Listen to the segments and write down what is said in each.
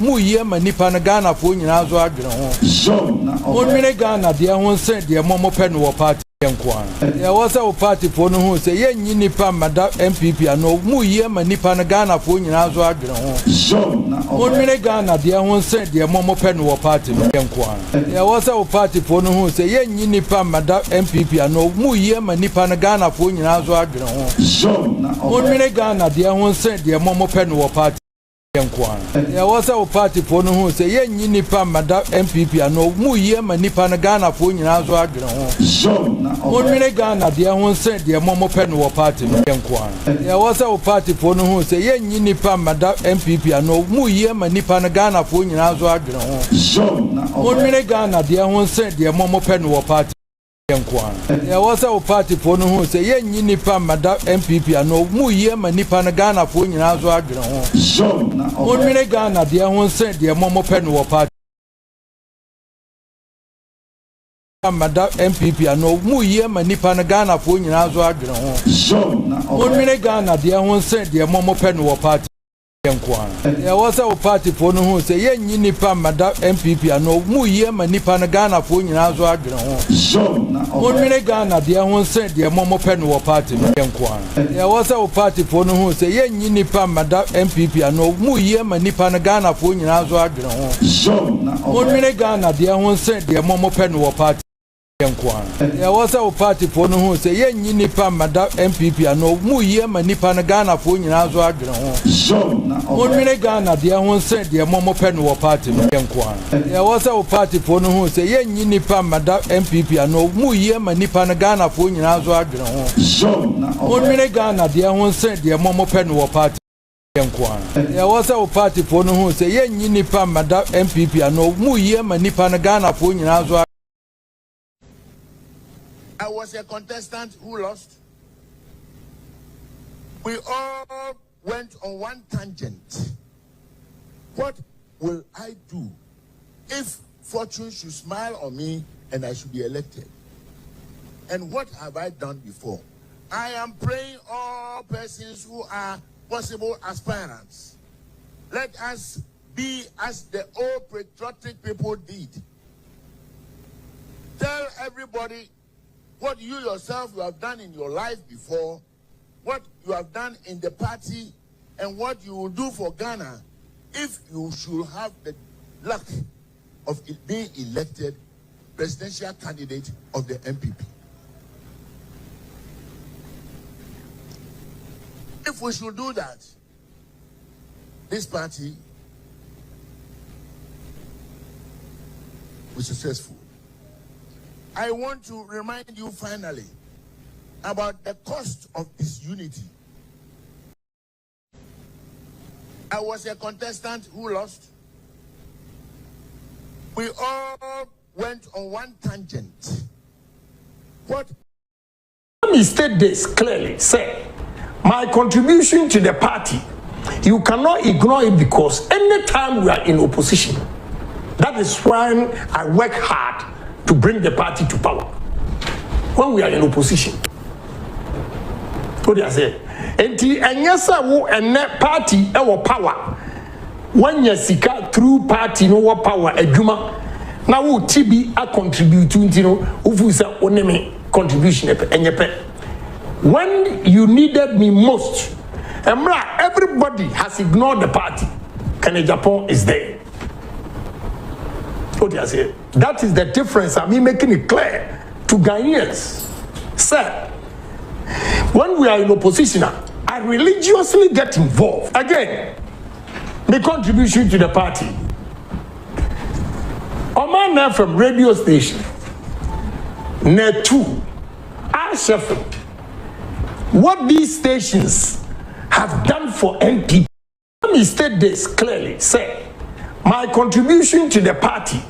mu ye manipa na Ghana fo nyina zo adwene ho onwene Ghana de ho nse de momo pe no party enkwan ya wasa o party fo no ho se ye nyi nipa mada NPP ano mu ye manipa na Ghana fo nyina zo adwene ho onwene Ghana de ho nse de momo pe no party enkwan ya wasa o party fo no ho se ye nyi nipa mada NPP ano mu ye manipa na Ghana fo nyina zo adwene ho onwene Ghana de ho nse de momo pe no party ya wasa o party fo no ho se ye nyi nipa mada NPP ano mu ye manipa na Ghana fo nyina zo adwene ho onwene Ghana de ho nse de momo pe no party enkwan ya wasa o party fo no ho se ye nyi nipa mada NPP ano mu ye manipa na Ghana fo nyina zo adwene ho onwene Ghana de ho nse de momo pe no party ya wasa o party fo no ho se ye nyi nipa mada NPP ano mu ye manipa na Ghana fo nyina zo adwene ho onwene Ghana de ho nse de momo pe no party mada NPP ano mu ye manipa na Ghana fo nyina zo adwene ho onwene Ghana de ho nse de momo pe no party ya wasa o party fo no ho se ye nyi nipa mada NPP ano mu ye manipa na Ghana fo nyina zo adwene ho onwene Ghana de ho nse de momo pe no party ya wasa o party fo no ho se ye nyi nipa mada NPP ano mu ye manipa na Ghana fo nyina zo adwene ho onwene Ghana de ho nse de momo pe no party ya wasa o party fo no ho se ye nyi nipa mada NPP ano mu ye manipa na Ghana fo nyina zo adwene ho onwene Ghana de ho nse de momo pe no party ya wasa o party fo no ho se ye nyi nipa mada NPP ano mu ye manipa na Ghana fo nyina zo adwene ho onwene Ghana de ho nse de momo pe no party ya wasa o party fo no ho se ye nyi nipa mada NPP ano mu ye manipa na Ghana fo nyina zo. I was a contestant who lost. We all went on one tangent. What will I do if fortune should smile on me and I should be elected? And what have I done before? I am praying all persons who are possible aspirants. Let us be as the old patriotic people did. Tell everybody what you yourself you have done in your life before, what you have done in the party, and what you will do for Ghana if you should have the luck of being elected presidential candidate of the NPP. If we should do that, this party was successful. I want to remind you finally about the cost of this unity. I was a contestant who lost. We all went on one tangent. What? Let me state this clearly. Say, my contribution to the party, you cannot ignore it because anytime we are in opposition, that is when I work hard to bring the party to power. When we are in opposition. What do I say? And yes, and party our power. When you seek out through party no power aduma. Now TB a contribute to ufusa oneme contribution when you needed me most, everybody has ignored the party. Kane Japan is there. What do I say? That is the difference. I'm making it clear to Ghanaians. Sir, when we are in opposition, I religiously get involved. Again, the contribution to the party. Omana from radio station. Netu. I suffer. What these stations have done for NPP. Let me state this clearly. Say, my contribution to the party,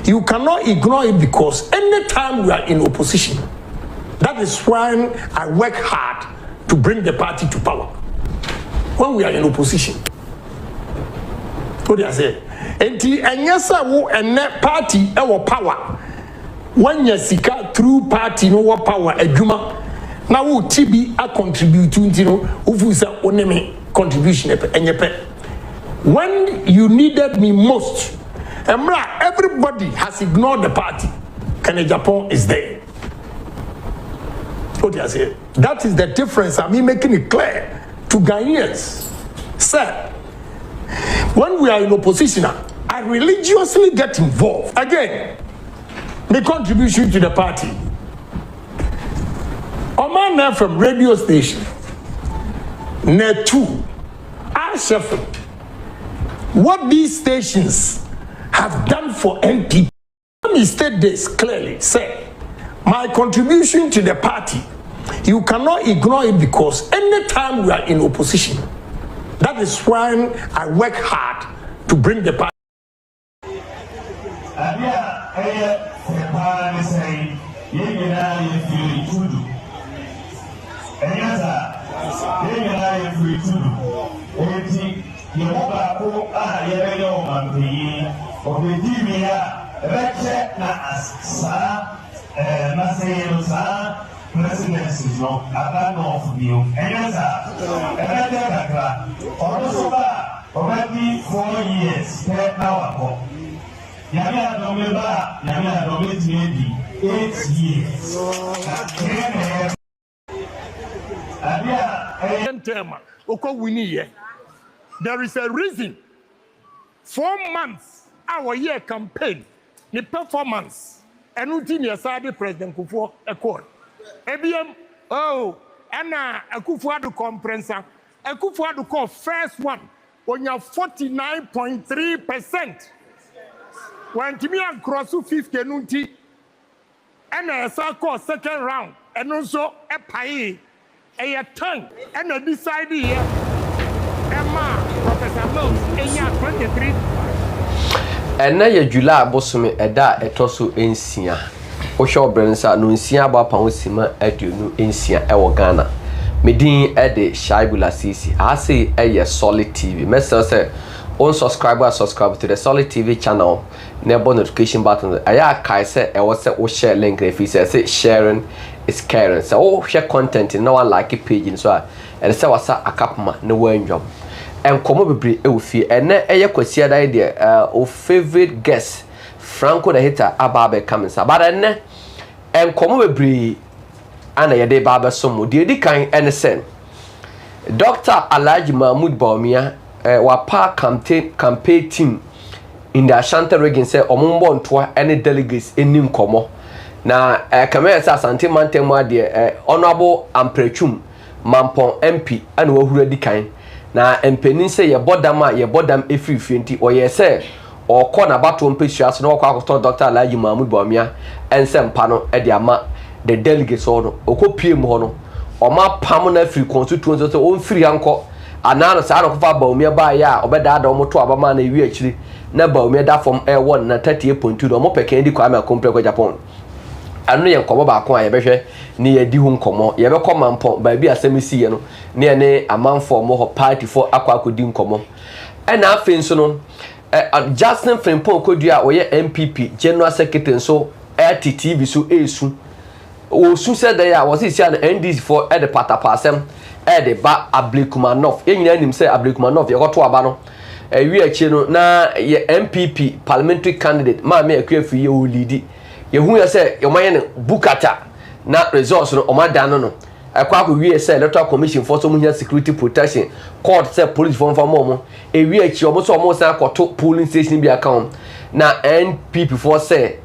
you cannot ignore it because anytime we are in opposition, that is when I work hard to bring the party to power. When we are in opposition. What do I say? And yes, and party our power. When you seek out through party no power aduma. Now TB a contribute to ufusa oneme contribution when you needed me most, Emra, everybody has ignored the party. Kene Japan is there. What do you say? That is the difference. I mean, making it clear to Ghanaians. Sir, when we are in opposition, I religiously get involved. Again, the contribution to the party. Omana from radio station. Netu. Ashefim. What these stations have done for NPP. Let me state this clearly. Say, my contribution to the party, you cannot ignore it because anytime we are in opposition, that is when I work hard to bring the party. Presidency no abano of you enza also already 4 years now ago yami adomeba 8 years there is a reason 4 months our year campaign the performance and routine aside President Kufuor Accord. ABM, oh, Anna Akufuado comprensa. Akufuado call first one on your 49.3%. When Timian cross 50 nunti, and a call second round, and also a pay a tongue, and a decide here. Emma, Professor Mills, in year 23. And now your July bosom at that a tosso in Sia. Osho Brensa no nsia ba pa hosima aduonu nsia e wo Ghana medin e de Shaibula Sisi ase eye Solid TV message say on subscribe to the Solid TV channel never notification button aya kai say e wo say o share link if say sharing is caring so o share content no one like page so e say wasa akapma ne wanjom enkomo bebre e wo fie ene eye kwasia dai de o favorite guest Franco the hater ababe kamisa but enne enkomo bebre ana yede baba somo de edi kan ene sen Dr. Alhaji Mahmoud Bawumia wa pa campaign team in the Ashanti region say omumbo ntoa ene delegates enim komo na kamera sa Asante Mantemu ade honorable Amprechum Mampong MP ana wahura di kan na empenin say ye bodam efrifie nti oye say or corner battle on page as no kwakto Dr. Alhaji Mahmoud Bawumia ensempa no e de ama the delegates ono okopie mu ho no o ma pam na free constituency so on free anko anano sa no kofa Bawumia ba ya obeda da omoto abama na ewi akiri na Bawumia da form e1 na 38.2 no mo peke ndi kwa ma compare kwa Japan anu ye nkomo ba ko a ye behwe ni ye di hu nkomo ye be ko Mampong ba bi asemisi ye no ne ne amanfo mo ho party for akwa akodi nkomo e na afen so no Justin Frimpong Kodua oye NPP General Secretary so RTTV so esu o su said there was he an NDC for the patapasem the ba Ablekumanov enyina anim say Ablekumanov ye goto aba no wi achi no na ye NPP parliamentary candidate ma me akwafi ye o lead ye hu ye say ye maye ne bukata na results no o ma dan no akwa ko wi say Electoral Commission for so munya security protection court say police for mo e wi achi o so mo san akoto polling station bi account na NPP for say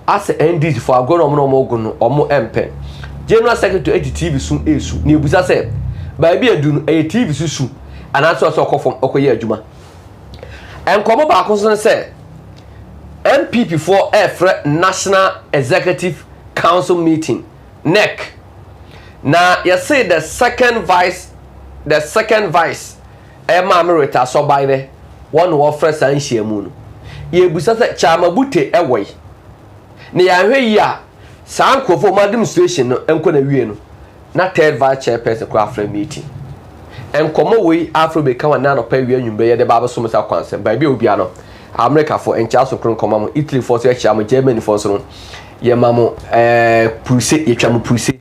as NDC for agono mo ogun no omo empe General Secretary TV sun esu ni ebusa say ba bi adu no e TV susu ana so okofom okoye adwuma enkomo ba akoso say NPP for National Executive Council meeting NEC. Now you say the second vice Emma Merita so by the one who offers an shiamun. Ye busa chama bute away. Ni ya hwe ya san kwofo ma demonstration no enko na wie no na third vice chairperson kwa afra meeting. Enkomo we afro be kan na no pa wie anwumbe ye de baba so msa kwansem ba bi obia no America for encha so kron koma Italy for so chia mo Germany for so no ye mamo pulse ye twa mo pulse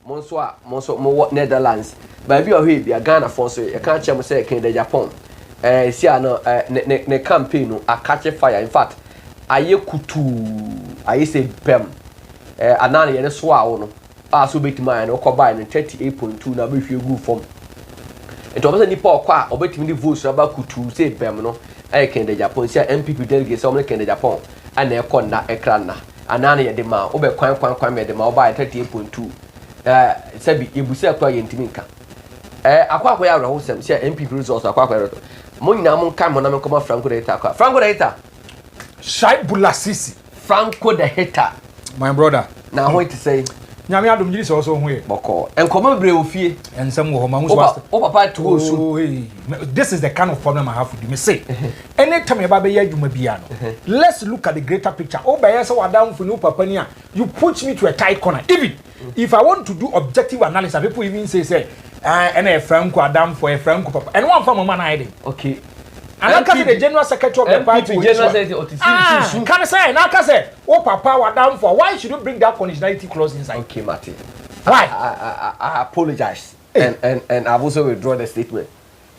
monso mo Netherlands ba bi o hwe bia Ghana for so ye kan chia mo say ken de Japan see ano ne campaign no a catch fire. In fact, aye kutu aye say bem anana ye ne so a wo no a so betima no ko buy no 38.2 na be hwe gu form. It was nipa okwa obetimi di votes aba kutu say bem no aye kende Japan say NPP delegates so kende Japan ana e ko na ekran na anana ye de ma obe kwan me de ma oba 38.2 sabi ebusi akwa ye ntimi nka akwa ya rawo sem say NPP results akwa ya mo nyina mo kan mo na me koma Franco the Hater akwa Franco the Hater Shai Bulasisi Franco the Hater my brother na ho it say nyame adom giri so so ho e boko enkoma bebre ofie ensem wo ho ma ho so o papa to so this is the kind of problem I have with you me say anytime you ba be ya adwuma bia no let's look at the greater picture o ba ya say wadam fu ni papa ni a you put me to a tight corner even if I want to do objective analysis people even say and a Franco Adam for a Franco papa and one for mama na okay and I can the general secretary of the party general secretary can I say na can say oh papa wadam for why should you bring that conditionality clause inside okay Martin why I apologize and I've also withdrawn the statement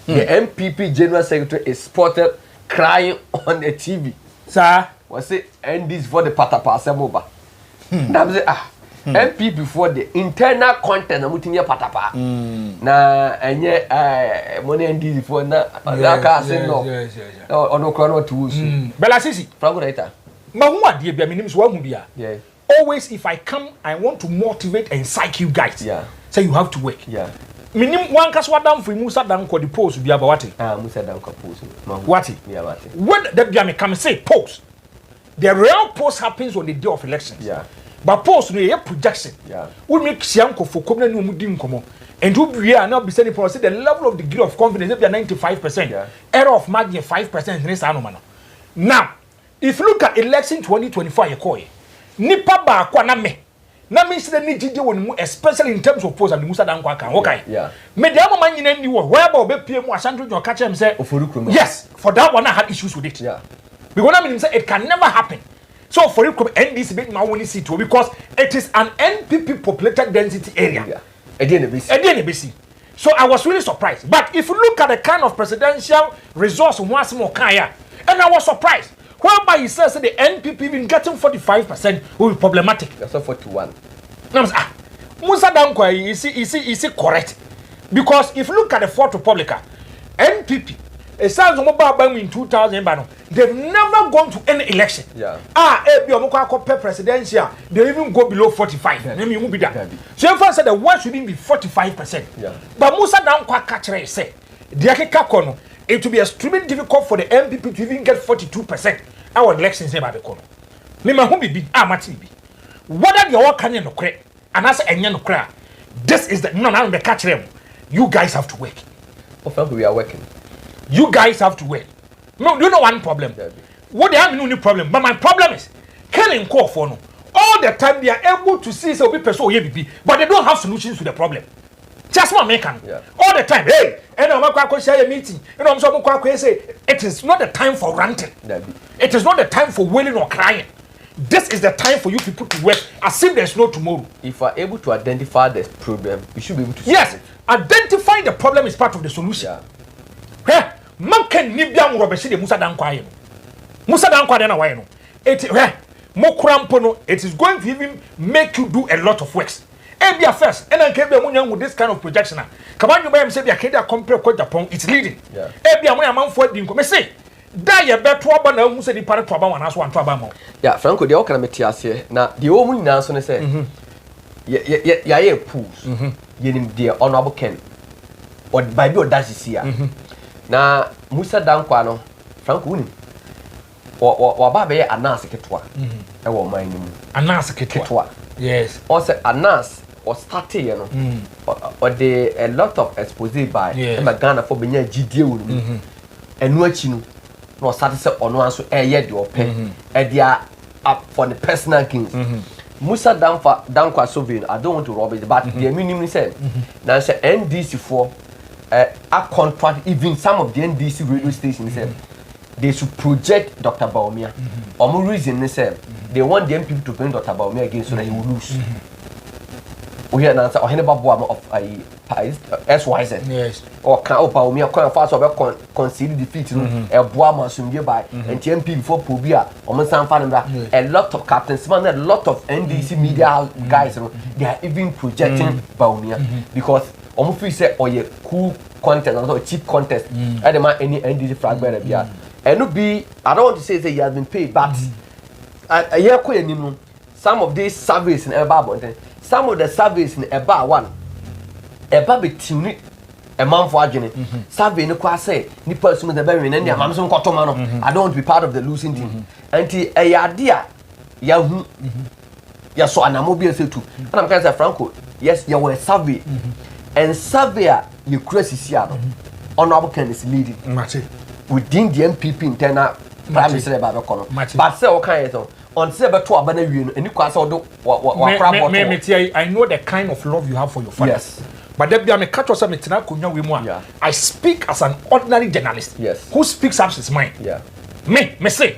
the NPP general secretary is spotted crying on the TV sir was it and this for the patapa asemoba na be NPP for the internal content na mutimi patapa na enye money and for na aka say no ono kro no to us Bella Sisi Franco the Hater ma hu ade bia menim so hu bia yeah always if I come I want to motivate and psych you guys yeah say you have to work yeah menim wan kaso adam for Musa dan ko the post bia ba wate Musa dan ko post wate yeah wate when that bia me come say post the real post happens on the day of elections yeah but post no ye projection yeah we make sianko for kom na no mu di nkomo and you be now be saying for say the level of degree of confidence be 95% yeah. error of margin 5% in say no man now if you look at election 2024 you call nipa ba kwa na me say ni gide won especially in terms of post and Musa dan kwa kan okay yeah me dey am man nyina ni wo whereby obepie mu asanto jo ka chem say yes for that one I had issues with it yeah because I mean say it can never happen. So for it, NDC make my only seat because it is an NPP populated density area. Yeah. ADNBC. So I was really surprised. But if you look at the kind of presidential resource once more kaya, and I was surprised. Whereby he says that the NPP even getting 45% will be problematic. That's 41. Now Musa Dankwa is correct. Because if you look at the Fourth Republic, NPP, it sounds in 2000, they've never gone to any election. Yeah. Presidential, they even go below 45. Yeah. So if I said the word shouldn't be 45%. Yeah. But Musa Dankwa catcher say, it will be extremely difficult for the NPP to even get 42% our elections about the corner. Whether the work can no credit, and as a no credit, this is the no the catch them. You guys have to work. We are working. You guys have to wait. No, you know one problem. What they have no problem, but my problem is killing call for no. All the time they are able to see so people so but they don't have solutions to the problem. Just one make all the time. Hey, and I'm share a meeting. You know, I'm so say it is not the time for ranting. It is not the time for wailing or crying. This is the time for you people to work as if there's no tomorrow. If you are able to identify the problem, you should be able to yes, identifying the problem is part of the solution. Yeah. Hey, man can nibia murobesi de Musa Dankwa no. Musa Dankwa de na why no. It mo krampo no, it is going to even make you do a lot of works. Ebia first, and then kebe munya with this kind of projection. Come on, you buy say bia keda compare ko Japan, it's leading. Yeah. Ebia mo man for din ko me say. Da ye beto aba na hu say di pare to aba wana so anto aba mo. Yeah, Franco de o kana meti ase na de o mu nyina so ne say. Ye pools. Yenim de honorable Ken. Or by be audacity here. Na Musa Dankwa no Franco woni wa ba be announce ketwa e wo man ni mu announce ketwa yes o say announce o start here no or the a lot of expose by e ma Ghana for benya gidie wo no enu achi no no start say ono anso e ye de ope e dia up for the personal gains Musa Dankwa Sovereign I don't want to rob it but the minimum say na say NDC for a contract even some of the NDC radio stations said they should project Dr. Bawumia. One reason they said they want the NPP to bring Dr. Bawumia again so that he will lose. We hear an answer or of a SYZ. Yes. Or can Bawumia can fast over concede defeat a Boama Sumbi by and TMP before Pubia or Monsan Fanada. A lot of captains, a lot of NDC media guys, they are even projecting Bawumia because Omufi said, or ye cool contest, or cheap contest, I demand any NDC flag better. And no be, I don't want to say that he has been paid, but a year queen, some of these surveys in Eba, some of the surveys in Eba one, Eba be tuned a month for agony. Survey no qua say, ni person with the berry and India, Mamson Cotomano. I don't want to be part of the losing team. And a idea, Yahoo, Yaso and Amobia say too. And I'm kind of Franco, yes, you were a survey, and surveyor, you crazy Seattle. Honorable can is leading. Within the NPP internal prime minister about the but say okay on say about to abana wi and you kwasa do I know the kind of love you have for your father. Yes. But there be a catch or something I speak as an ordinary journalist. Yes. Who speaks up his mind. Yeah. Me say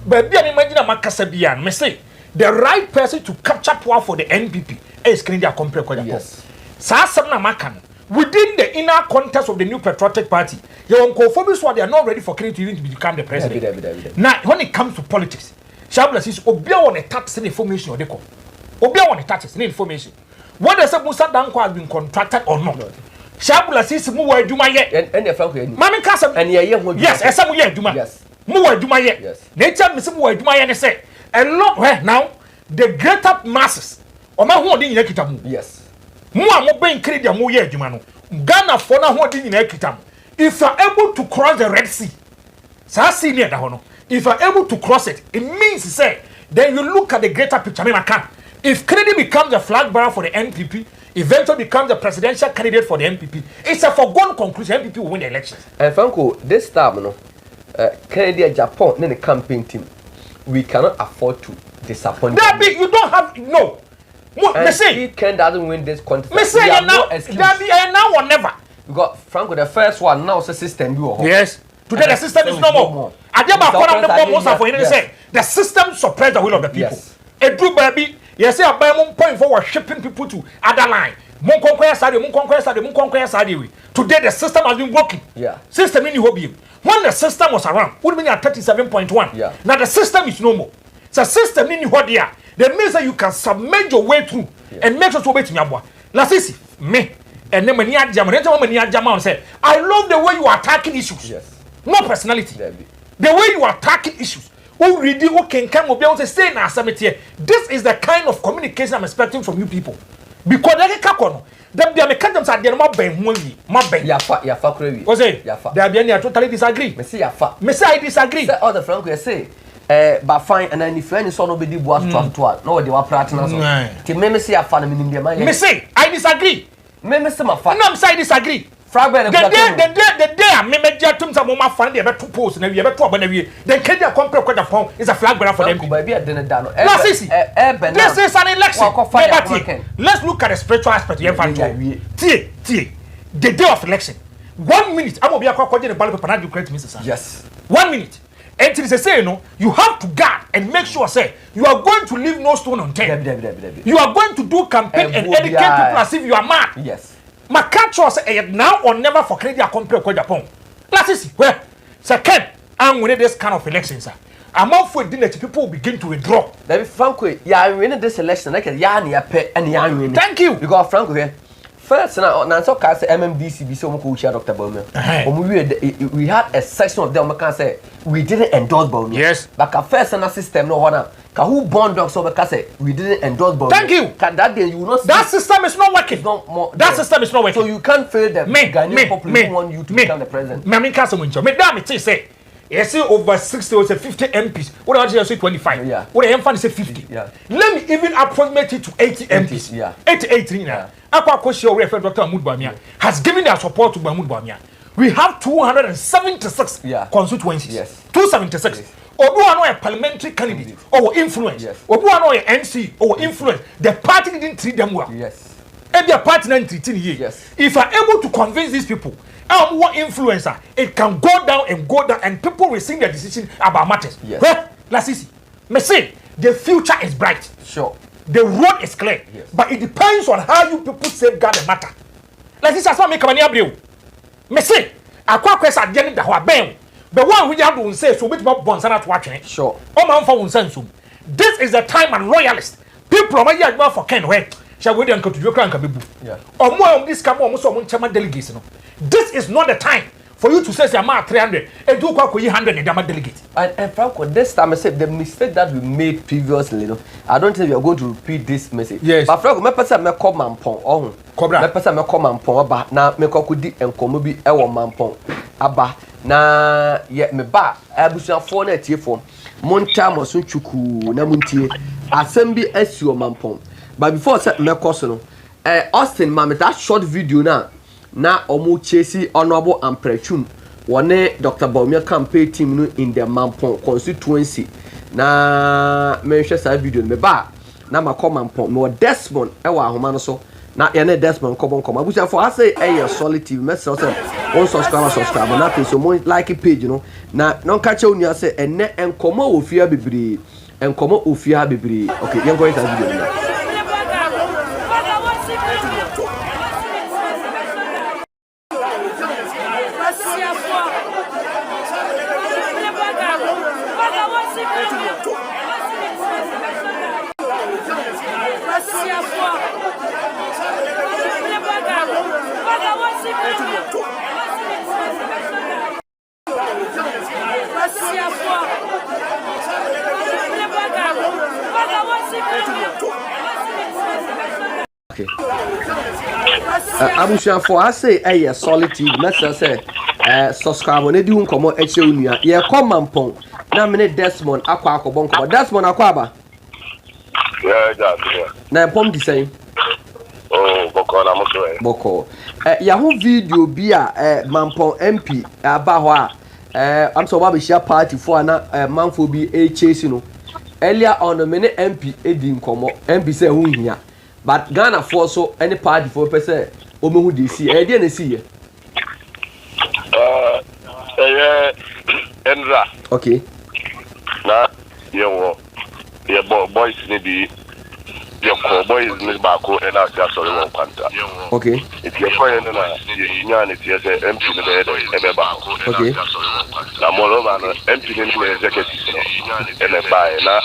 but be imagine a makasabian me say the right person to capture power for the NPP is Canadian compare. Yes. Sa na makan within the inner context of the new patriotic party, your unconformists they are not ready for Kennedy to even become the president. Now, when it comes to politics, Shabla says, Obia on a tax and information or deco. Obia on a tax and information. Whether some Musa Danko has been contracted or not. Shabla says, Mua Duma yet. And the family. Mammy Castle, and yes, as some year Duma. Yes. Mua Duma yet. Yes. Nature Miss Mua Duma and say, a lot now, the greater masses, or my whole in Ekitamu. Yes. More being created more year, Jumano. Ghana for now, what in Ekitam. If you're able to cross the Red Sea, if you're able to cross it, it means to say, then you look at the greater picture. If Kennedy becomes a flag bearer for the NPP, eventually becomes a presidential candidate for the NPP, it's a foregone conclusion NPP will win the elections. And Franco, this time, Kennedy and Japan, then the campaign team, we cannot afford to disappoint them. You don't have, no. If Ken doesn't win this contest, we have now, no excuse. Now or never. Because Franco, the first one now is a system. Yes. Today the system is no more. The system suppress the will of the people. Yes. A true baby, yes, I buy one point for shipping people to other line. Today the system has been working. Yeah. System in hobby. When the system was around, would mean at 37.1. Yeah. Now the system is no more. It's a system in what they are. That means that you can submerge your way through and make sure to wait in your Lasisi, me, and then when you are Jaman said, I love the way you are attacking issues. Yes. No personality. The way you are attacking issues. Who read who can come be able to say in our summit here. This is the kind of communication I'm expecting from you people. Because they can't come. Them be mechanisms are there my ben Yafa crazy. Was it? Yafa. They are totally disagree. Me say Yafa. Me say I disagree. Say all the Franco say. But fine, and then if any son of the boss to no, they were practicing. Me say Yafa, me say I disagree. Me say my father. No, say I disagree. Fragment. The day me just to my fan they better two posts and we better one every. Then can they compare quite a pound is a flag bearer for them. Baby, I didn't done. This is an election. Let's look at the spiritual aspect. The day of election. 1 minute. I'm going to be according to the ballot paper. You Mr. Yes. 1 minute. And it is say, you have to guard and make sure, say, you are going to leave no stone unturned. You are going to do campaign and educate people as if you are mad. Yes. My catcher say now or never for Canada compare with Japan. Let's see where second I'm winning this kind of election, sir. I'm out for dinner people will begin to withdraw. David Franco, yeah, winning this election like a yarn and yarn. Thank you. Because Franco here. First, now so can say MMDC so much Dr. Bawumia. We had a section of them can say we didn't endorse Bawumia. Yes. But a first and a system no one. Who born dogs so can say we didn't endorse Bawumia. Thank you. That day you will not. That system is not working. That system is not working. So you can't fail them. Ghanaian population want you to become the president. Me can't say me damn it say. Yes, over 60 or 50 MPs. What I say 25. Yeah. What I am say 50. Yeah. Let me even approximate it to 80 MPs. Yeah. 80 now. Akwa Koshi referred Dr. Bawumia has given their support to Bawumia. We have 276 constituencies. Yes. 276. Yes. Obu ano a parliamentary candidate or influence. Yes. Obu ano a NC or influence. The party didn't treat them well. Yes. And their party didn't treat here. Yes. If you are able to convince these people, what influencer, it can go down and people will see their decision about matters. Yes. Well, let's see. Me say the future is bright. Sure. The road is clear. Yes. But it depends on how you people safeguard the matter. Let's say some make money abriu. Me say akwa kwesa de ne da ho aben. The one who ya do say so bit bonsana to watch. Sure. O man for wonsensum. This is the time and royalist. People are here for Ken way. Shall we then go to Ukraine and Kabibu? Yeah. Or more of this come almost on chairman delegates. This is not the time for you to say I'm 300 and do quite 100 in the delegate. And Franco, this time I said the mistake that we made previously, I don't think we are going to repeat this message. Yes. But Franco, my person may call Mampong. Oh, Cobra. My person may call Mampong. Aba na me kokudi and komobi ewo Mampong. Aba na ye me ba abusia for na tie form. Monta mo so chuku na muntie. Assembly SU Mampong. But before I me course no, Austin mama that short video na omo chase honorable Amprechum one Dr. Bawumia campaign team no in the Mampong constituency na me share that video me ba na ma come Mampong me Desmond e wa ahoma no so na ye ne Desmond kobon kom abusia for I say solid TV me say one subscribe na page so more like page na no catch you nya say enne enkomo ofia bebre enkomo ofia bebre okay yen go into video now. Okay. Abusia for I say solid TV message say subscribe on edi unkomo eche unua ye come Mampong na me Desmond akwa akobon ko Desmond akwa ba yeah yeah na pom di say oh boko na mo so boko ya ho video bi a Mampong MP aba ho a am so ba be share party for na manfo bi e chase no earlier on me MP edi nkomo MP say hu hia but Ghana for so any party for person omehu dey see e dey na see ye Enra okay na ye boys ni bi ye ko boys ni ba ko e na sia so won kwanta okay if you find na ye nya ni tie say MP ni be ba okay na mo lo ba no MP ni ni executive no e me ba na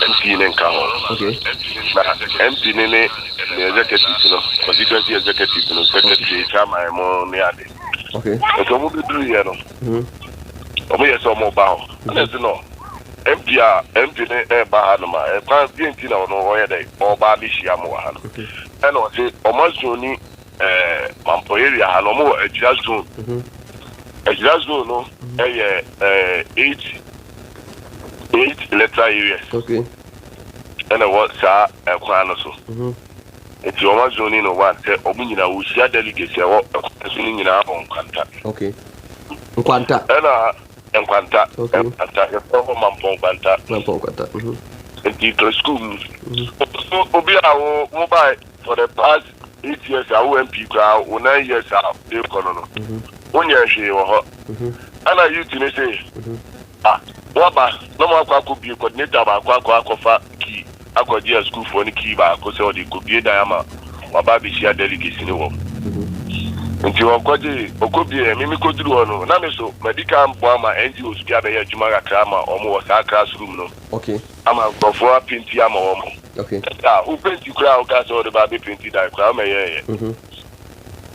MP ni nka ho okay na MP ni executive no constituency executive no secretary chairman mo ni ade okay so mo be do here no omo yes omo ba ho na no MP ne ba ha no ma e kwa bienti na no wo ye dai o ba bi hia mo ha no e no se omo zone ni Mampong area ha no mo ejira zone ejira zone no e 8 electoral areas okay and what sa e kwa no so eti omo zone no one say omo nyina wo hia delegates e wo so ni nyina ho nkwanta okay nkwanta Enkwanta, Enkwanta, Mampong Kwanta. Mampong Kwanta. Enti to school. So obi a wo buy for the past 8 years a MP crowd, 9 years a dey kono no. Onya hwe wo ho. Ana youth ni say, wo ba, no mo akwa bi coordinator ba akwa ki akodi school for ni ki ba ko say o dey ko bi diama. Wa ba bi share delegates ni wo. Nti okoji okobie mimi koduru ono na me so medical boama NGOs bia be adwuma kakra ma omo wo sa classroom no okay ama gofo apinti ama omo okay u penti kra o ka so de ba be penti da kra ma ye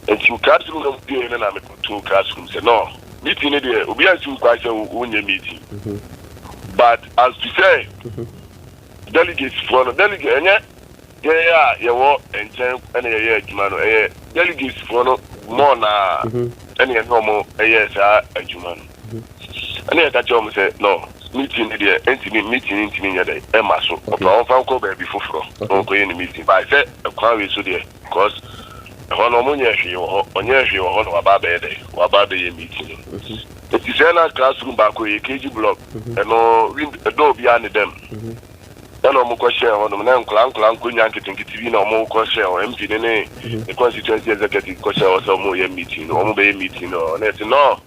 nti classroom no bi na me to classroom say no meeting ne de obi anti kwa say unye meeting but as to say delegates for the delegate enye ye wo enchen ene ye adwuma no delegates for no more na any normal yes adwuma no any ka cho me say no meeting there meeting nyade e ma so o fa ko ba bi foforo o ko ye ni meeting ba say kwa we so there because hono mo nya hwe wo onye hwe wo no wa ba be ye meeting it is na classroom ba ko ye KG block e no do bi an dem no mo ko share hono na nkla nkonya nkitinkiti bi na mo ko share o MP ne the constituency executive ko share so mo ye meeting o mo be ye meeting no na ti no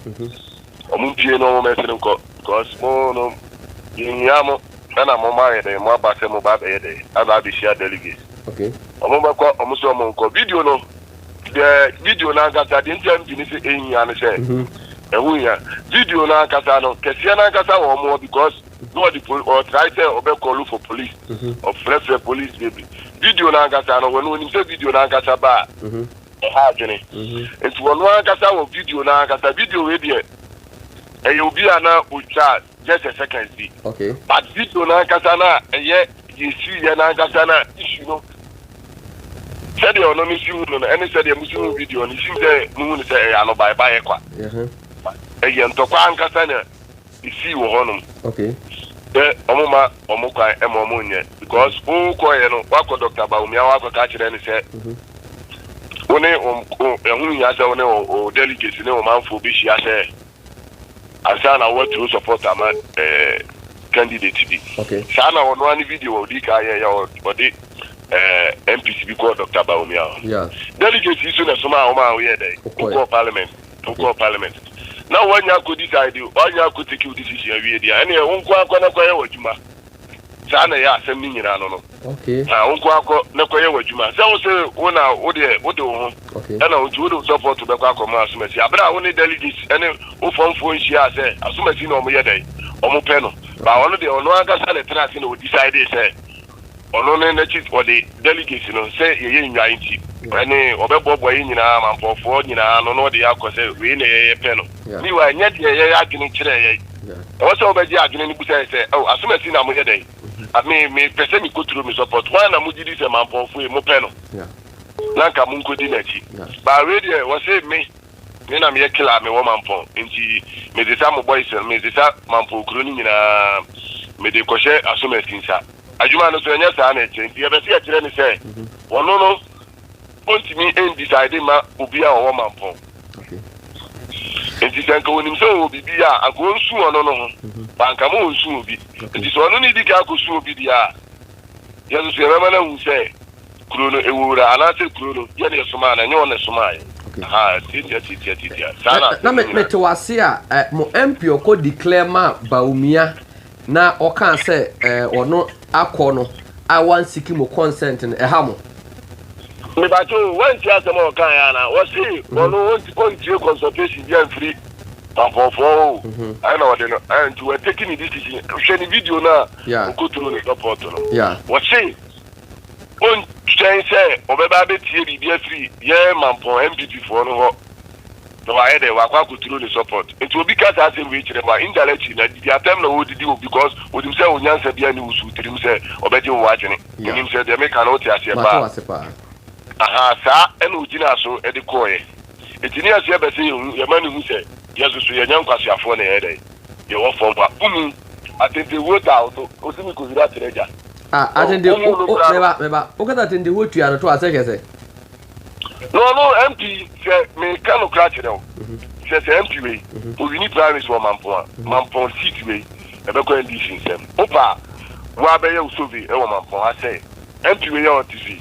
o mo pie no mo mesere nko because mo no yinyamo na mo ma ye de mo ba se mo ba be ye de aba bi share delegates okay o mo ba ko o mo so mo nko video no the video na kasa the NPP ni say eyin an say ehu ya video na kasa no kese na kasa wo mo because no the or try say obe call for police or press police baby video na kasa no when you say video na kasa ba ha jene it's one kasa wo video na kasa video we dey you be ana ucha just a second see okay but video na kasa na you see na kasa na issue no said you no miss you no any said you miss you video ni sim say mu say ya no bye bye kwa yen to kwa nkasa na isi wo honum okay omuma omukwa emomunye because who ko ye no wa Dr. Bawumia wa ko ka kire ni say one ehun ya say one o delegate ni o manfo bi shi ase asa na what to support am candidate bi okay sana ono ani video o di ka ye ya o di NPP bi ko Dr. Bawumia yeah delegate isu na soma o ma o ye dey ko parliament now when you could decide you or you could take you decision we dey any unko akọ na wajuma sana ya asem ni nyina no okay unko akọ na wajuma say say una wo de ho okay na unto wo support be kwa akọ ma asumasi abra wo ni delegates any wo fomfo nhia say asumasi na omo ye dey omo pe no ba ono de ono aka sa le trasi na wo decide say ono ne na chief for the delegates no say ye nwa nti ani obebobo yi nyina mampofo nyina no de yakose we na ye pe no ni wa nya de ye adwene kire ye o se obeji adwene ni busa say oh asumasi na mo ye dey me pese mi koturo mi support one na mo jidi se mampofo e mo pe no na ka mo nkodi na chi ba we de wo say me na me ye kila me wo Mampong nti me de sa mo boys me de sa Mampong kuro ni nyina me de kohye asumasi nsa adwuma no so nya sa na eche nti ye be se ya kire ni say wono no continue and decide ma obi a wo Mampong okay enti sanka wonim so obi bia ago nsu ono no ho banka mo nsu obi enti so ono ni di ka ko su obi dia yeso se rema na hu se krono ewura ana se krono ye ne soma na nye one soma ha titia sana na me to wase a mo MP oko declare ma Bawumia na oka se ono akọ no a wan siki mo consent no ha mo me ba to wan ti asemo kan ya na wo si ono won ti consultation bien free for I know what they know and we are taking this decision share the video na go to the support no what say on say obeba be tie bibia free ye Mampong NPP for no ho no I dey wa kwa go through the support it will be cast as we kire ba indirectly na the attempt na wo didi because we dem say onyansa bia ni usu tirim say obeje wo adwene nim say dey make an oti ase ba aha sa enu ugina so e de koye etini ase be say ye manu hu say yesu so ye nyankwase afo na ye dey ye wo fo ba atende wota auto osimi ko zira treja atende meba okata atende wotu ya no to ase kese no MP say me kanu crash dem say MP we we need primaries for Mampong seat we e be ko NDC sem opa wa be ye usovi e wo Mampong ase MP we ye on TV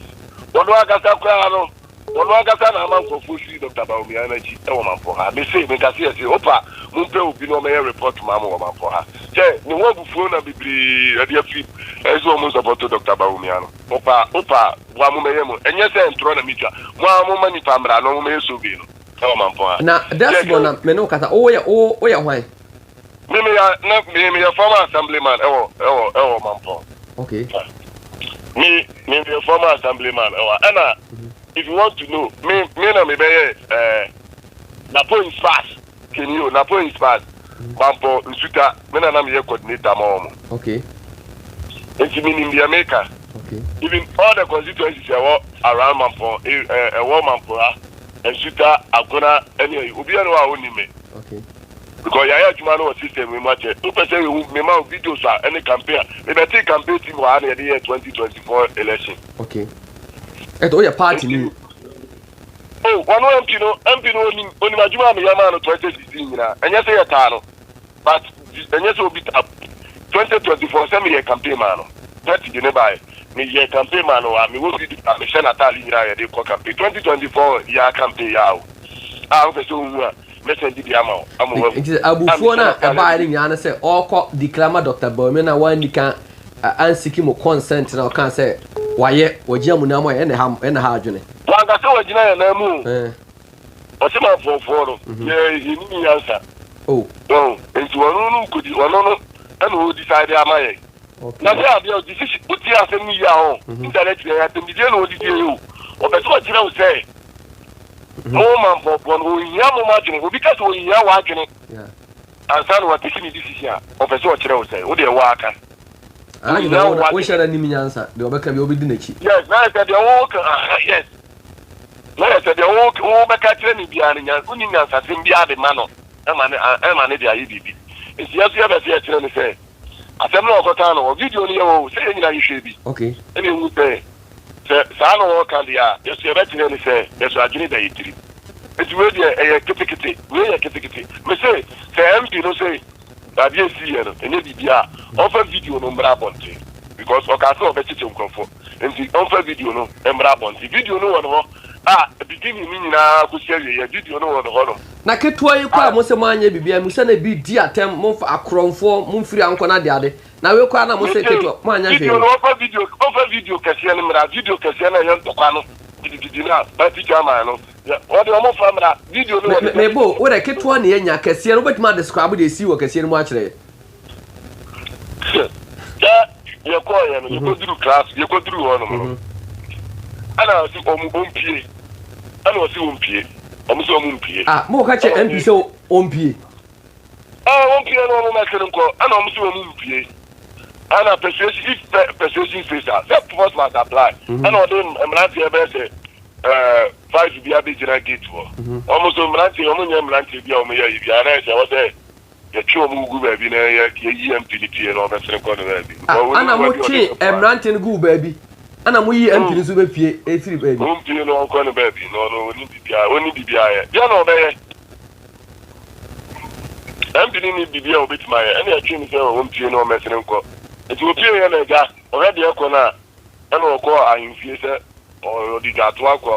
wono agasa kwa no wono agasa na Mampong fushi Dr. Bawumia na ji e wo Mampong ha me say me ka say opa mo pe obi no me report ma mo Mampong ha che ni wo bufuo na bibiri e dey free ezo mo support Dr. Bawumia no opa wa mo meye mo enye se ntro na mitwa mo mani pamra no mo me so bi no e wo Mampong ha na that's bona me no kata o ya hwan me ya former assemblyman e wo Mampong okay me the former assemblyman and if you want to know me na me be Napo is fast can you Napo is fast Mampong nsuta me na me coordinator ma okay it's me in the America okay even all the constituencies around Mampong Mampong nsuta agona any obi no wa woni me okay because ya adwuma no system we match you person me ma videos any campaign we better campaign team wa na the 2024 election okay eto your party ni one MP no oni adwuma me ya ma no 2016 nyina enye say ya ta no but enye say obi 2024 say me campaign man no that the nearby me ye campaign man no me wo video me share natali nyina ya dey ko campaign 2024 ya campaign ya o so wu message di ama abufuo na abaare nyana se okọ declare Dr. Bawumia na wanika ansiki mo consent na okan se waye wajia mu na mo ene ha adwene anga se wajina ya na mu o se ma foforo ye ni yansa oh no enti wono no kodi wono no ana o decide amaye na se abia o decision uti asem ni ya ho internet ya tem die no di you o be so jira o say no man for no ya mo ma jini obi ka so ya wa jini yeah ansa no take ni decision o be so jira o say o de wa aka ana you know we share ni minyansa de obeka bi obi di na chi yes na say de wo yes na say de wo be ka kire ni bia ni nyan uni nyansa tem bia de ma no ema ne de ayi bibi esi yaso ya be se kire ni say asem na okota no video ni yo say nyina yihwe bi okay ene hu say sa no wo kan dia yeso ya be kire ni say yeso agini da yitiri eti we de e kitikiti we ya kitikiti me say MP no say that be see here ene bibia offer video no mbra bonte because o ka so be chiche nkrofo enti offer video no mbra bonte video no wono beginning ni nyina ko share ye video no wono hono na ketua yi kwa mo se mo anya bibia mu se na bi di atem mo fa akronfo mo mfiri anko na de ade na we kwa na mo se ketua mo anya hwe video no offer video kase na mbra video kase na yan tokwa no didi na ba ti jama no o de mo fa mbra video no me bo we de ketua na yanya kase no betima describe de si wo kase no mo akire ya ye ko ye no ye ko duru class ye ko duru hono mo ana si ompie ana o si ompie omuso ompie mo ka che MP so ompie ompie no mo ma kire nko ana omuso ompie ana persuasion facer that force must apply ana o dem emranti e be say 5 bia be jira gate wo omuso emranti o munya emranti bia o me ya bia na se wo say ye twa mu gu ba bi na ye yi MPP no be sere ko no ba bi ana mo twi emranti no gu ba bi ana mo yi MP so be pie e tiri ba bi mo pie no ko no ba bi no oni bibia ye bia no be ye MP ni bibia o betima ye ene atwi ni se o pie no me sere ko eti o pie ye na ga o ga de ko na ene o ko ahimfie se o di ga to akọ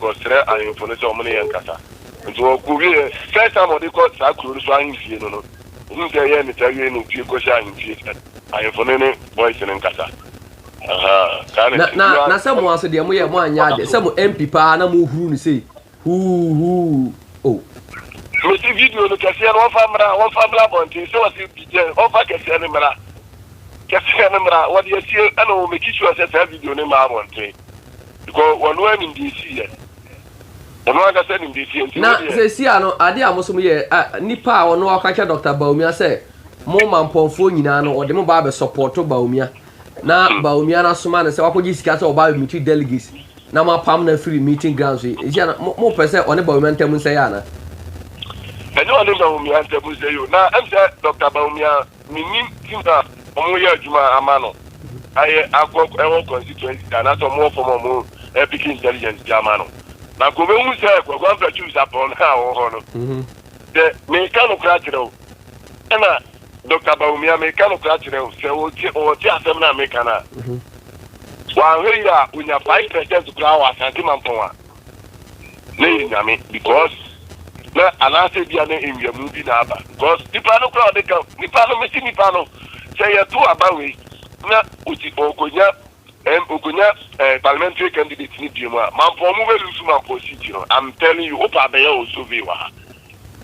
o sere ahimfo ne se o mo ne ye nkasa nti o ku wie first time o de ko sa kuro so ahimfie no nse ye ni tagi no pie ko sha ahimfie ahimfo ne boys ne nkasa na se mo aso de mo ye mo anya de se mo MP pa na mo huru ni sei hu oh me see video no kase no famra bonti so was bije o fa kase ne mra what you see ana o make sure say video ne ma bonti because one when in DC ye ono anga say in DC na se si ano ade amoso mo ye nipa a ono akacha Dr. Bawumia say mo mamponfo nyina no o de mo ba be support Bawumia na Bawumia na soma ne se wakoji sika say o ba meet delegates na ma pam na free meeting grounds e na mo pese one Bawumia ntem say ya na ene one Bawumia ntem say yo na am say Dr. Bawumia minin timba omo ye adwuma amano aye akọ ewo constituency na so mo for mo epic intelligence amano na ko be hu say ko gwan fa choose upon ha wo ho no de me kanu kra kire na Dr. Bawumia me kanu kra kire se o ti asem na me kana wa he ya unya 5% kra wa santi Mampong ne nyame because na anase bia na enwia mu bi na aba because nipa no kra de ka nipa no me si nipa no say ya to abawe na uti okonya parliamentary candidate ni bi mu a Mampong mu be lusu Mampong city no I'm telling you opa be ya osove wa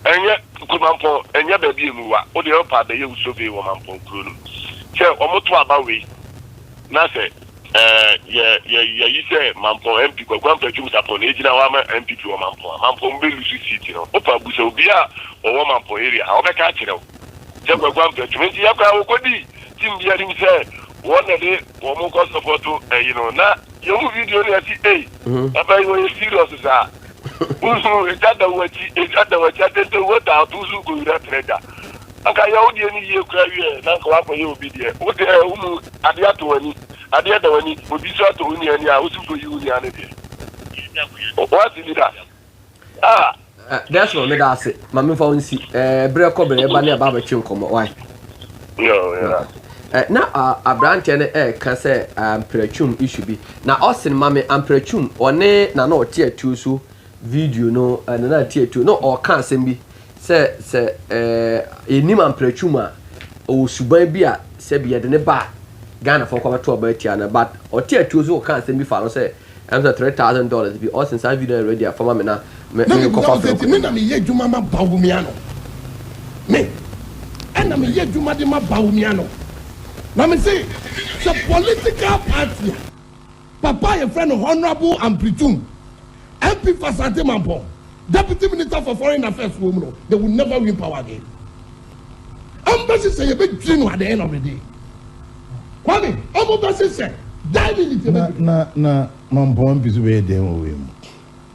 enye ku Mampong enye ba bi emu wa o de opa be ya osove wa Mampong kro no say omoto abawe na say you say Mampong MP kwa mpechum sapon ejina wa MPP wa Mampong be lusu city no opa busa obi a o Mampong area o be ka kire o say kwa mpechum nti ya kwa okodi tim bia rim say one day wo ko support na you video ni ati baba you serious sir usu ejada wachi atete wota atuzu go ira trader aka ya odi ni ye kra wie na nka wa ko ye obi de o de umu ade da wani obi so to uni ani a usu go yi uni ani de what did that that's what me da say mama fa onsi bre ko bre ba na ba ba twen komo why yeah na abrante ne ka say amprachum issue bi na osin mame amprachum one na ote atu so video no na ate atu no o kan asem bi se enim amprachum a o suban bi a se bi ye de ne ba Ghana for kwa to ba tia na but ote atu so o kan asem bi fa no say I'm the $3,000 be all since I video already a former me me na me ye dwuma ma Bawumia no me and me ye dwuma de ma Bawumia no na me say the political party papa your friend honorable and presume MP for Mampong deputy minister for foreign affairs woman they will never win power again. Embassy say you be dream at the end of the day. Kwame, embassy say die minute na Mampong piece be den we mu.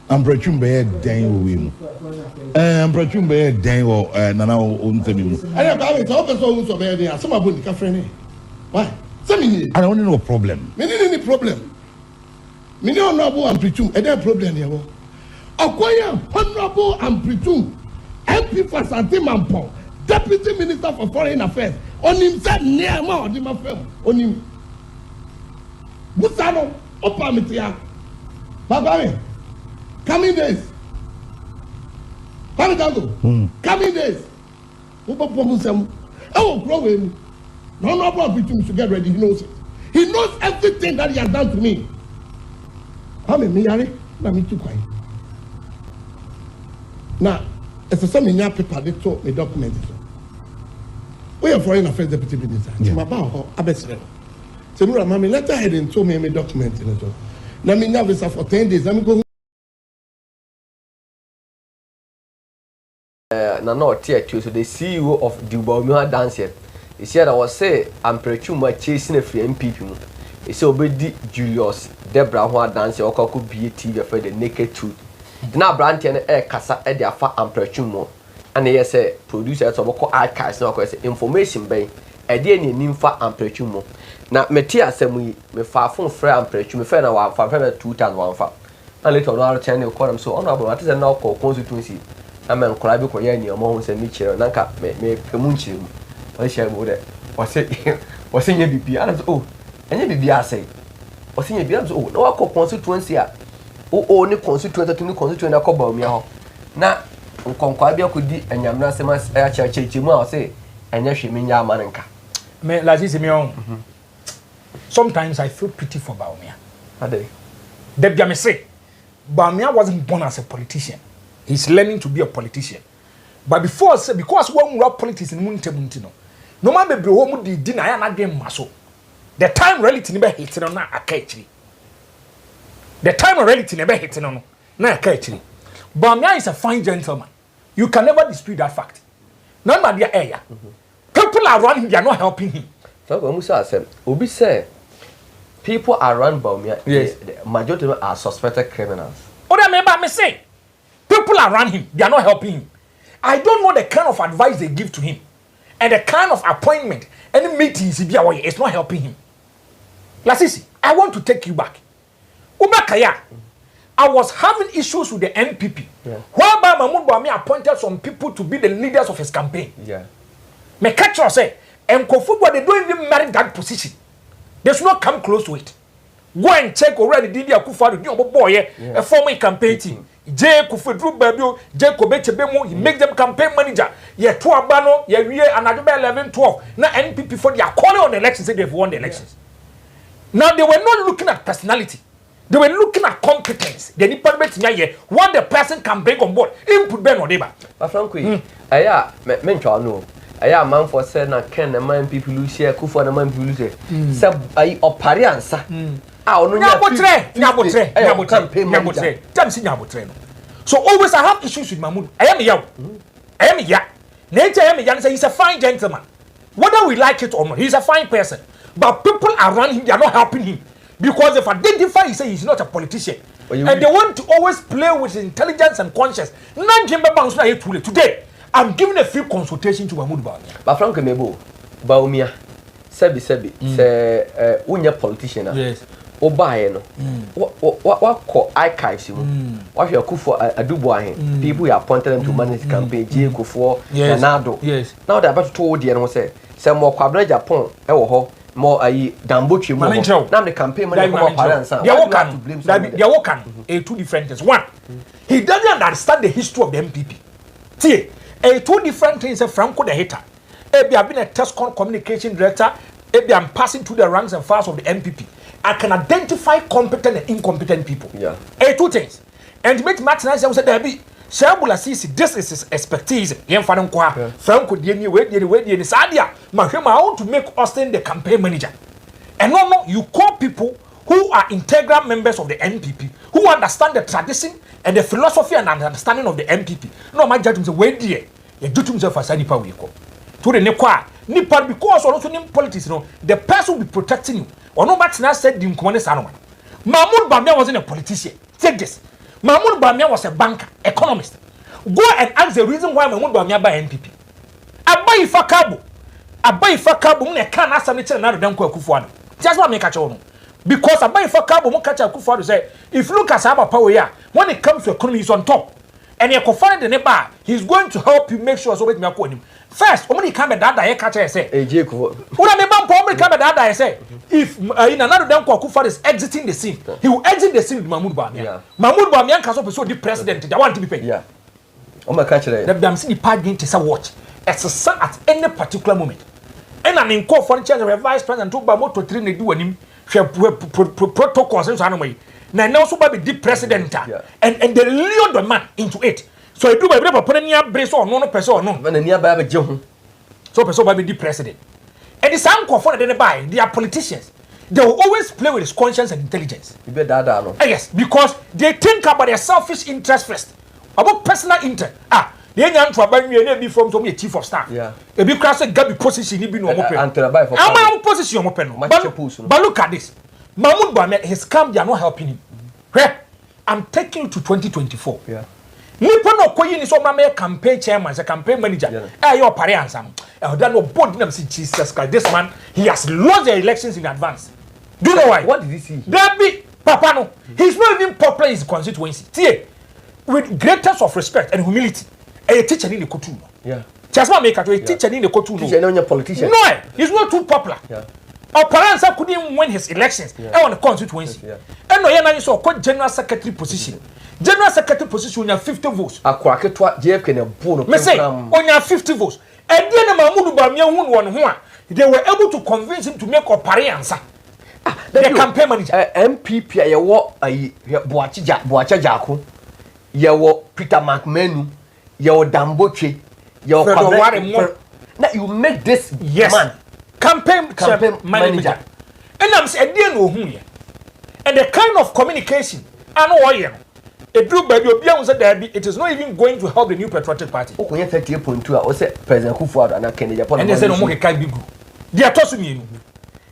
Amprachum be den we mu. Amprachum be den wo nana o ntemi mu. Aya ba we so person so be den asema boni ka friend. Why? Say me I don't know problem. Me need any problem. Me no honorable and presume e dey problem here wo. Okoya honorable and presume MP for Mampong deputy minister for foreign affairs on himself near ma odi ma fam on him busano opamitia baba coming days coming days ubo pomusem e wo grow we no problem between to get ready he knows everything that he has done to me me yare na me too kwai na it's a some in your paper they told me documents. We are foreign affairs deputy minister. My bow, Abesre. So, no, mammy, letterhead and told me a document in it. Now, me now visa for 10 days. I'm going. No, tier 2. So, the CEO of the Bawumia dance here. He said, I was say, I'm pretty much chasing a free NPP. He said, obedi Julius, Debra, who are dancing, or could be a TV for the naked truth. Now, Brantian air cassa at their fat and prechumo. And they say, producers of archives, no information bay, a dear nympha and prechumo. Now, Metia said, me far from fair and prechumo, fair now, 2,001 fat. And little now, channel call them so honorable. What is a now called constituency? I mean, Collabi Koyani, among and Mitchell, Nanka, make a moonchim. I shall go there. Was in your BP? Oh, and you be I say. Was in your BMs? Oh, no, I call constituency. Only constituent to constituent a couple of me. Now, Conquabia could be and Yamna Semas Church, say, and yes, she mean Yamanka. Sometimes I feel pity for Bawumia. Debiame say, Bawumia wasn't born as a politician. He's learning to be a politician. But before, because one rap politics in Muntebuntino, no man be home did dinner and again muscle. The time reality never hit on a catchy. The time of reality never hitting on na catching. Bawumia is a fine gentleman. You can never dispute that fact. None of their area. People are running, they are not helping him. So Musa said, Obi said, people are run Bawumia. Yes, the majority of them are suspected criminals. What I remember me say, people are running him, they are not helping him. I don't know the kind of advice they give to him, and the kind of appointment, any meetings he be away, it's not helping him. Lasisi, I want to take you back. Ubakaya, I was having issues with the NPP. Yeah. Whereby Mahmoud Bawumia appointed some people to be the leaders of his campaign. Yeah. Me catch you say, and Kofuwa, they don't even merit that position. They should not come close to it. Go and check already. Didi Akufo-Addo, the boy, a former campaign team. Jay Kufedru Babio, Jay Kobechebemo, he make them campaign manager. Yeah, Tuabano, yeah, we are another 11, 12. Now NPP for they are calling on the elections, say they've won the elections. Yeah. Now they were not looking at personality. They were looking at competence. The department here, what the person can bring on board. Input Ben or Deba. But frankly, I mention no. I man for say na ken na man people who share Kufu na man people who say. Say I opariansa. Nyabotre. So always I have issues with Mahmoud. I am ya. Nature I am ya. He's a fine gentleman. Whether we like it or not, he's a fine person. But people around him, they are not helping him. Because if identify, he say he's not a politician. And they want to always play with intelligence and conscience. Today, I'm giving a free consultation to Mahmoud Bawumia. But frankly, Bawumia, Sebi, say, when you're a politician, yes. Obaye no. What call archives you? What you cook for a Dubois? People you appointed them to manage the campaign. Jay Kufuor, Nado. Yes. Now they're about to told the and say, some more Kwabena Japan, more Dambuchi. Now the campaign money more parents. They are working. Two different things. One, he doesn't understand the history of the NPP. See, two different things. Franco the hater. Maybe I've been a test communication director. Maybe I'm passing through the ranks and files of the NPP. I can identify competent and incompetent people. Yeah. Two things. And make Martin say there be Shabula Sisi, this is his expertise. Yen Fanon Kwa, Franco Dieni, wait, Sadia, Mahima, I want to make Austin the campaign manager. And no, you call people who are integral members of the NPP, who understand the tradition and the philosophy and understanding of the NPP. No, my judgment is wait there. You do to himself as Nipa Wiko. To the Nequa, Nipa, because also in politics, the person will be protecting you. Or no matter now said the Nkumane Sanoman. Mahmoud Bawumia wasn't a politician. Take this. Mahmoud Bawumia was a banker, economist. Go and ask the reason why Mahmoud Bawumia buy NPP. Abayi Fakabo, mune can ask something another than Kufuano. Just what make a chono. Because Abayi Fakabo, mo catch a Kufuano say, if you look at Saba Power, when it comes to economy, he's on top. And you can find the neighbor, he's going to help you make sure so with me him. First, when he come at that, I catch I say, when I Mampong come at that, I say, if in another damn Kufuano is exiting the scene, he will exit the scene with Mahmoud Bawumia. Mahmoud Bawumia can so the president, they want to be paid. Yeah. Oh my catch it. The city party to watch as a son at any particular moment. And I'm in call for the chair vice president to Bamoto 3 they do him protocols and so way. Now so be the president and they lure the man into it. So I do my brother put any brace or no person or no. When a nearby John. So person be the president. And the same call for the buy, they are politicians. They will always play with his conscience and intelligence. You bet that no. Yes, because they think about their selfish interest first. About personal interest. The young to be from some chief of staff. Yeah. A big class Gabi position he be no open. I'm position open. But look at this. Mahmoud Bawumia, his camp they are not helping him. I'm taking you to 2024. Yeah. Nipa no koyi ni so ma campaign chairman, as a campaign manager. Your pare ansam. I don't know both them see Jesus Christ. This man, he has lost the elections in advance. Do you know why? What did he see? There be Papa no. He's not even popular in his constituency. See, with greatest of respect and humility, a teacher in the Kotu. Yeah. Just want make a teacher in the Kotu. Teacher, no, you're politician. No, he's not too popular. Yeah. Our parents couldn't win his elections on the constituency. And no, you're so called general secretary position. General secretary position, you have 50 votes. A quacket JFK and a bono. Me say, on your 50 votes. And then Mahmoud Bawumia won. They were able to convince him to make a pari answer. The campaign manager. MPP, I walk a Boacha Jaco. You Peter McMenu, you Damboche, you now you make this man campaign manager. And I'm saying, and the kind of communication, I know why a group by the it is not even going to help the new patriotic party. Okay, 30.2. I was President Kufuor and Kennedy. And they said, no more can be good. They are tossing me.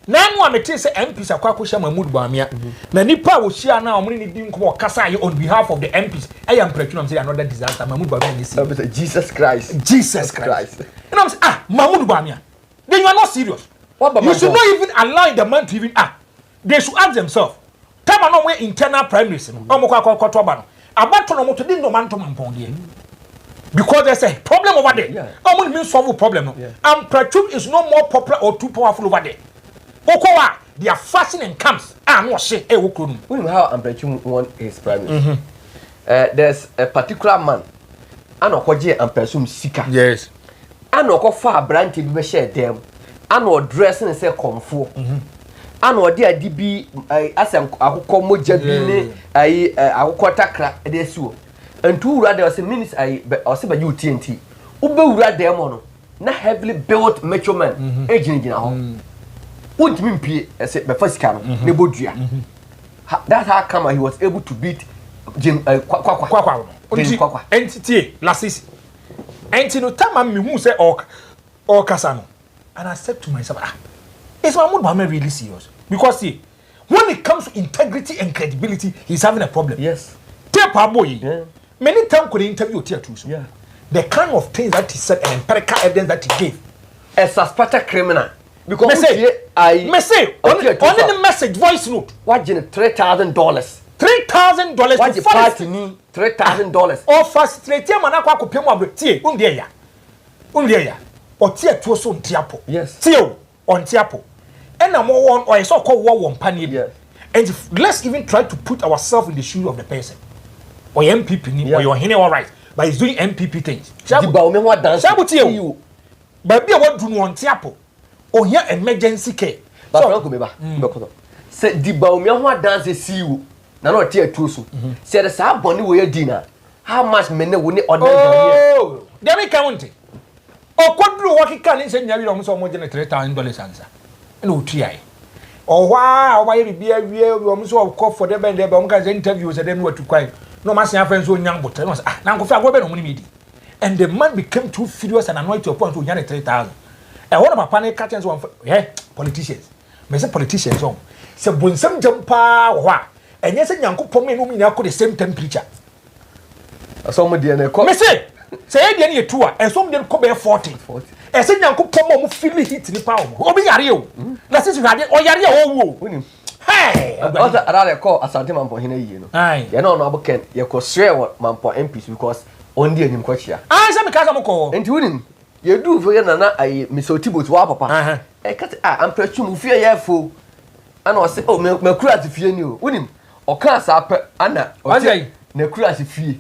Now, I'm a say MPs are Kwakusha Mahmoud Bawumia. Na nipa will share now money didn't come Kasai on behalf of the MPs. I am pregnant. Say another disaster. Mahmoud Bawumia is Jesus Christ. Jesus Christ. And I'm saying, Mahmoud Bawumia. Then you are not serious. You should not even allow the man to even They should ask themselves. Time no way internal primaries. About to know to didn't no man to Mampong. Because there's a problem over there. Yeah. I want to solve a problem. And Prachup is no more popular or too powerful over there. Okowa, they are fasting and camps. No shit. We know how Ambrechum won his primary. There's a particular man. And Okoje and Persum Sika. Yes. And Okofa branch be share them. And dressing and say comfort. And or dear DB as a Akoko Mojabine, Akoko Takra, Desu. And two rather was a minister or say by UTNT. Ube rather mono. Not heavily built metro man, agent in our home. What do you mean? I said, my first camera, Nebodia. That's how come he was able to beat Jim Quack entity last season. And no time who say or Casano. And I said to myself, is Mahmoud Bawumia really serious? Because see, when it comes to integrity and credibility, he's having a problem. Yes. Boy, many times could interview Tier 2. Yeah. The kind of things that he said and empirical evidence that he gave. A suspected criminal. Because I say only the message voice note. What $3,000? $3,000 what you party me $3,000. Or first later manakwa ko pemu abretie unde ya. O tie to so ntiapo. Yes. Tie on tiapo. And na mo won or so call war pani. Yes. And let's even try to put ourselves in the shoes of the person. Or MPP ni or your hine all right. But he's doing MPP things. Diba o me what dance. Shabu but be what do no on tiapo. Oh, here emergency care. But so, say di Bawumia ho dance see you na no tie atu so say the sa boni we dina how much men we ni order oh dem count okoduru wakika ni se nyawi o so mo gene $3,000 ansa na otuai ohwa obaye bibia wie o so call for the bend there o mka say interview say dem watu kwai no ma say afan so nyang bote no say na nkofa agwo be no money medi and the man became too furious and annoyed to a point to nyane $3,000 and one of my panic catchers one politicians me say politicians on say bonsam jampa wa and yes nyankopom me no me na the same temperature so mo de na ko me say de na yetu a and some dem ko be 40 and say nyankopom mo feel heat ni pa o obi yare o na say hade o yare o wo woni hey what arare call asante Mampong hina yie no ye no aboken ye ko swear Mampong MPs because on the enim kwachia say me kaza moko enti wonim ye du fo ye nana ayi misotibot wa papa e kat amprachu mu fie ye fo ana o say o me kura ti fie ni o wonim o kan sa pe ana o ti na kura ti fie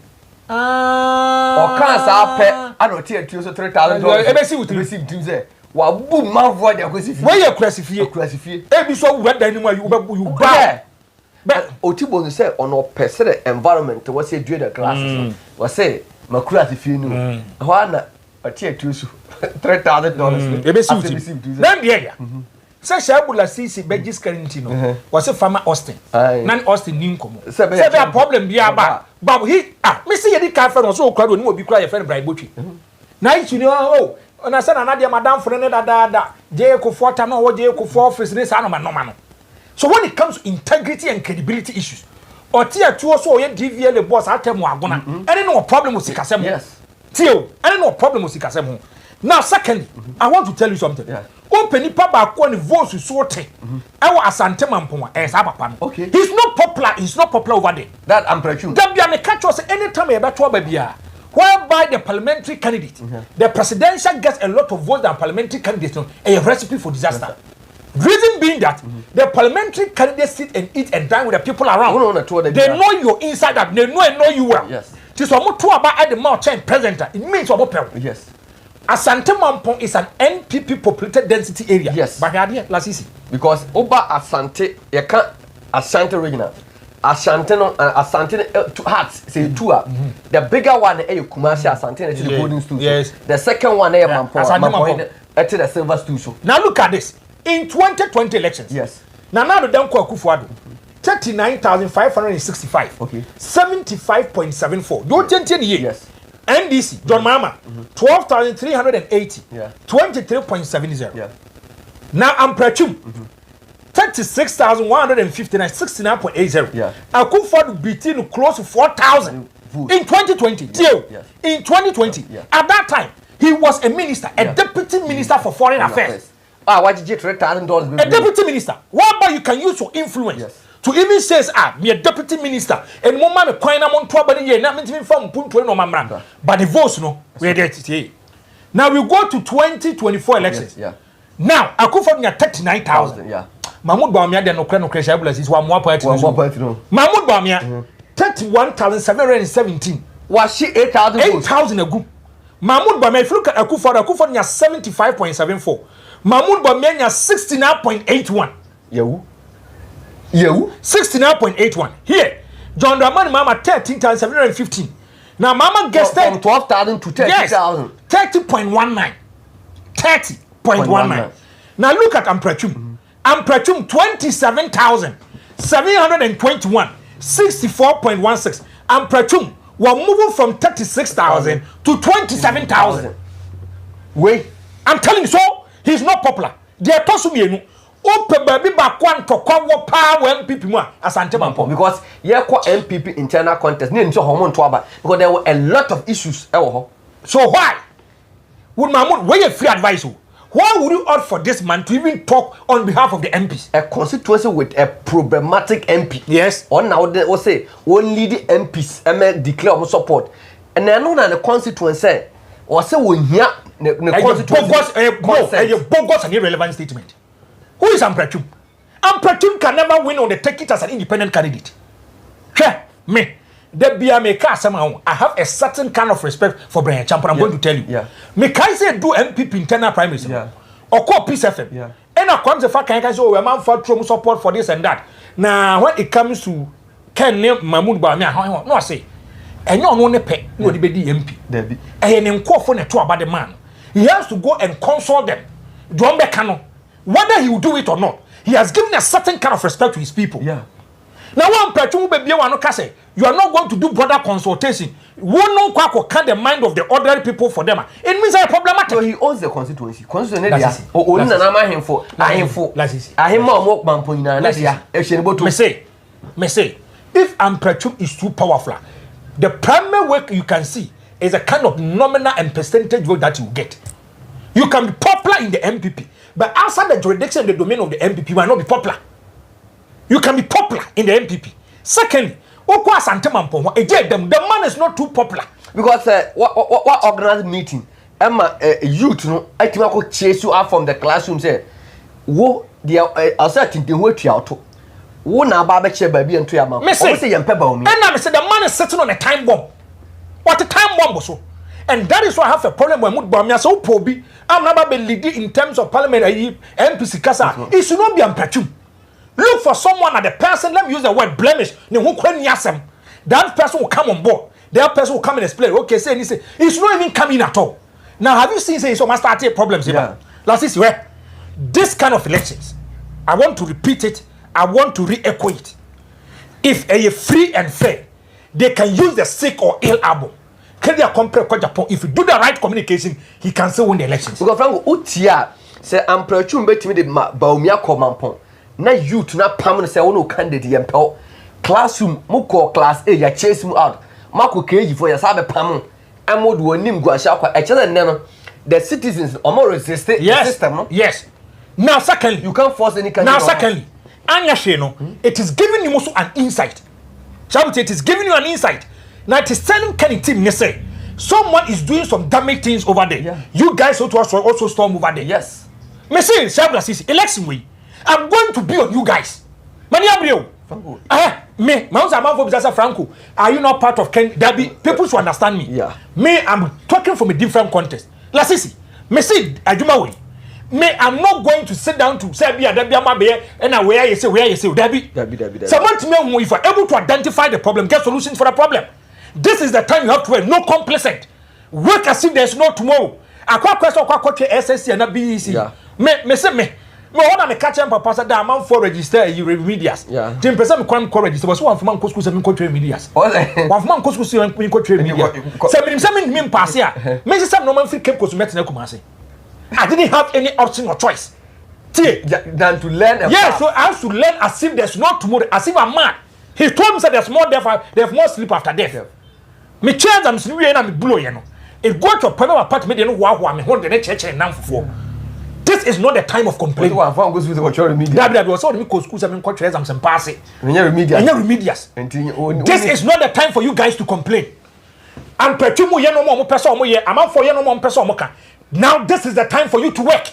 o kan sa pe ana o ti atu so $3,000 e be si wuti receive tim say wa bu man vo de akosi fie wo ye kura si fie e bi so wu da ni mu you ba but otibo say ono pese the environment was say due the classes was say makura ti fie ni ho ana ati atu so $3,000 e be si wuti then there ya say Shabula CC Begis Carintino was a farmer Austin nan Austin ninkomo say be problem bi aba but he me say ye ka friend so okra do ni obi kra ye friend bribe botwi na you know ona say na na dia madam friend da je ko fota no wo je ko for office ni sa no no so when it comes to integrity and credibility issues oti atu so ye DVL boss atemu agona any no problem with sikasem yes tio any no problem with sikasem now secondly I want to tell you something open nipa ba ko ni voice so te I wa asante Mampong sa papa no okay he's not popular over there that I'm pretty sure that be an catch us anytime you better ba bia whereby the parliamentary candidate the presidential gets a lot of votes than parliamentary candidates a recipe for disaster. Reason being that the parliamentary candidates sit and eat and dine with the people around. They know your inside that they know you well. Yes. This one more talk about at the mouth chain presenter. It means what yes. Asante Mampong is an NPP populated density area. Yes. But here, Lasisi. Because Oba Asante, you can't Asante regional. Asante no Asante two hearts say two are. The bigger one is Kumasi Asante to the golden stool. Yes. The second one is Mampong to the silver stool. Now look at this. In 2020 elections, yes. Nana Danko Akufo-Addo 39,565. Okay. 75.74. Don't change yes. NDC John Mama 12,380. Yeah. 23.70. Yeah. Now I'm Prachum 36,159. 69.80. Yeah. Akufo-Addo beating close to 4,000 in 2020. Yes. In 2020. Yeah. At that time, he was a minister, a deputy minister for foreign affairs. Why did you get $3,000? A deputy minister. Whereby you can use your influence to even say, me a deputy minister, and one man coin among 12 years, not meant from Punto no Mamra. But the votes, no, we're there today. Now we go to 2024 elections. Yeah. Now, Akufo-Addo 39,000. Yeah. Mahmoud Bawumia, the no Shabula is one more party. Mahmoud Bawumia 31,717. Was she 8,000? 8,000 a group. Mahmoud Bawumia, if you look at Akufo-Addo 75.74. Mahmoud Bawumia 69.81. You 69.81. Here, John Dramani Mama 13,715. Now Mama gets from 12,000 to 30,000. 30.19. 30.19. Now look at Amprachum. Amprachum 27,721. 64.16. Amprachum we're moving from 36,000 to 27,000. Wait, I'm telling you so. He's not popular. They are possible. Open baby back one to come power MPP more Asante Mampong because MPP internal contest. Because there were a lot of issues. So why would Mahmoud where you free advice? Why would you opt for this man to even talk on behalf of the MPs? A constituency with a problematic MP. Yes. Or now they will say only the MPs declare support, and then no the constituency or say we hear the bogus and irrelevant statement. Who is Amprachum? Amprachum can never win on the take it as an independent candidate. Me. The BMK somehow I have a certain kind of respect for Brian Champion. I'm going to tell you. Yeah. Me can say do MPP internal primaries. Yeah. Or call Peace FM. Yeah. And I come to fact can say, oh, a man for true support for this and that. Now, when it comes to Ken Mahmoud Bawumia, no, I say, and you don't want to pay, no, the MP. And then call for the two about the man. He has to go and consult them. Whether he will do it or not, he has given a certain kind of respect to his people. Yeah. Now, one person will be you are not going to do broader consultation. One no quack can the mind of the ordinary people for them. It means a problematic. So he owns the constituency. Constituency. Oh, no, me say, if Amprachum is too powerful, the primary work you can see is a kind of nominal and percentage vote that you get. You can be popular in the MPP, but outside the jurisdiction, the domain of the MPP, you might not be popular. You can be popular in the MPP. Secondly, Mampong, the man is not too popular. Because what organized meeting? Emma, youth, no, I think chase you out from the classroom. Say, wo, the asserting the way to your to. Wo na barbecue baby and to your mouth. Say, and I said the man is sitting on a time bomb. What a time bomb was so. And that is why I have a problem with Bawumia. So, Pobi, I'm not leading in terms of parliament, MPC Kasa. It should not be Amprachum. Look for someone at the person, let me use the word blemish. That person will come on board. That person will come and explain. Okay, say, it's not even coming at all. Now, have you seen, say, so must start problems? Yeah. Last is where this kind of elections, I want to repeat it, I want to re-echo it. If a free and fair, they can use the sick or ill album. If you do the right communication, he can still win the elections. Because Franco, Utia say Amprachum bet me the Bawumia ko Mampong. Na youth na pam say one candidate yempel classroom muko class A ya chase mu out. Mako keji for ya sabe pam. Amod wonim guasha kwa e chese nne no. The citizens omo resist the system no. Yes. Now secondly, you can't force any candidate. Now secondly, anya she no, it is giving you also an insight. Shabut, it is giving you an insight. Now it is telling Kenny team, say someone is doing some damage things over there. Yeah. You guys also storm over there. Yes. Me say Shabut, election way. I'm going to be on you guys. Mani Abreu. Me, Franco. Are you not part of Ken? There be people to understand me. Yeah. Me, I'm talking from a different context. Lasisi, me say Ajumawe. Me, I'm not going to sit down to say be a Debbie and where you say Debbie. Someone to me, if you're able to identify the problem, get solutions for the problem. This is the time you have to work. No complacent. Work as if there's no tomorrow. I quite question SSC and BEC. Yeah. Me say me. No one am catch papa say that man for register you remedias. Yeah. Jim person me kwam ko register so one for man ko school say me ko train remedias. One for man ko school say me ko train remedias. Say me pass here. Me say no man fit keep ko met na Kumasi. I didn't have any option or choice. Than to learn. Yes, so I have to learn as if there's no tomorrow, as if I'm mad. He told me that there's more death, there's more sleep after death. Yeah. Me change am sleep and me blow you know. It go to a private apartment they no wa me hold the church and now for. This is not the time of complaining. One goes with the cultural media. That was all the schools have been cultural exams and passing. Remedias. This is not the time for you guys to complain. And Petumu ye no more person mo ye, amount for ye no more person mo kan. Now this is the time for you to work.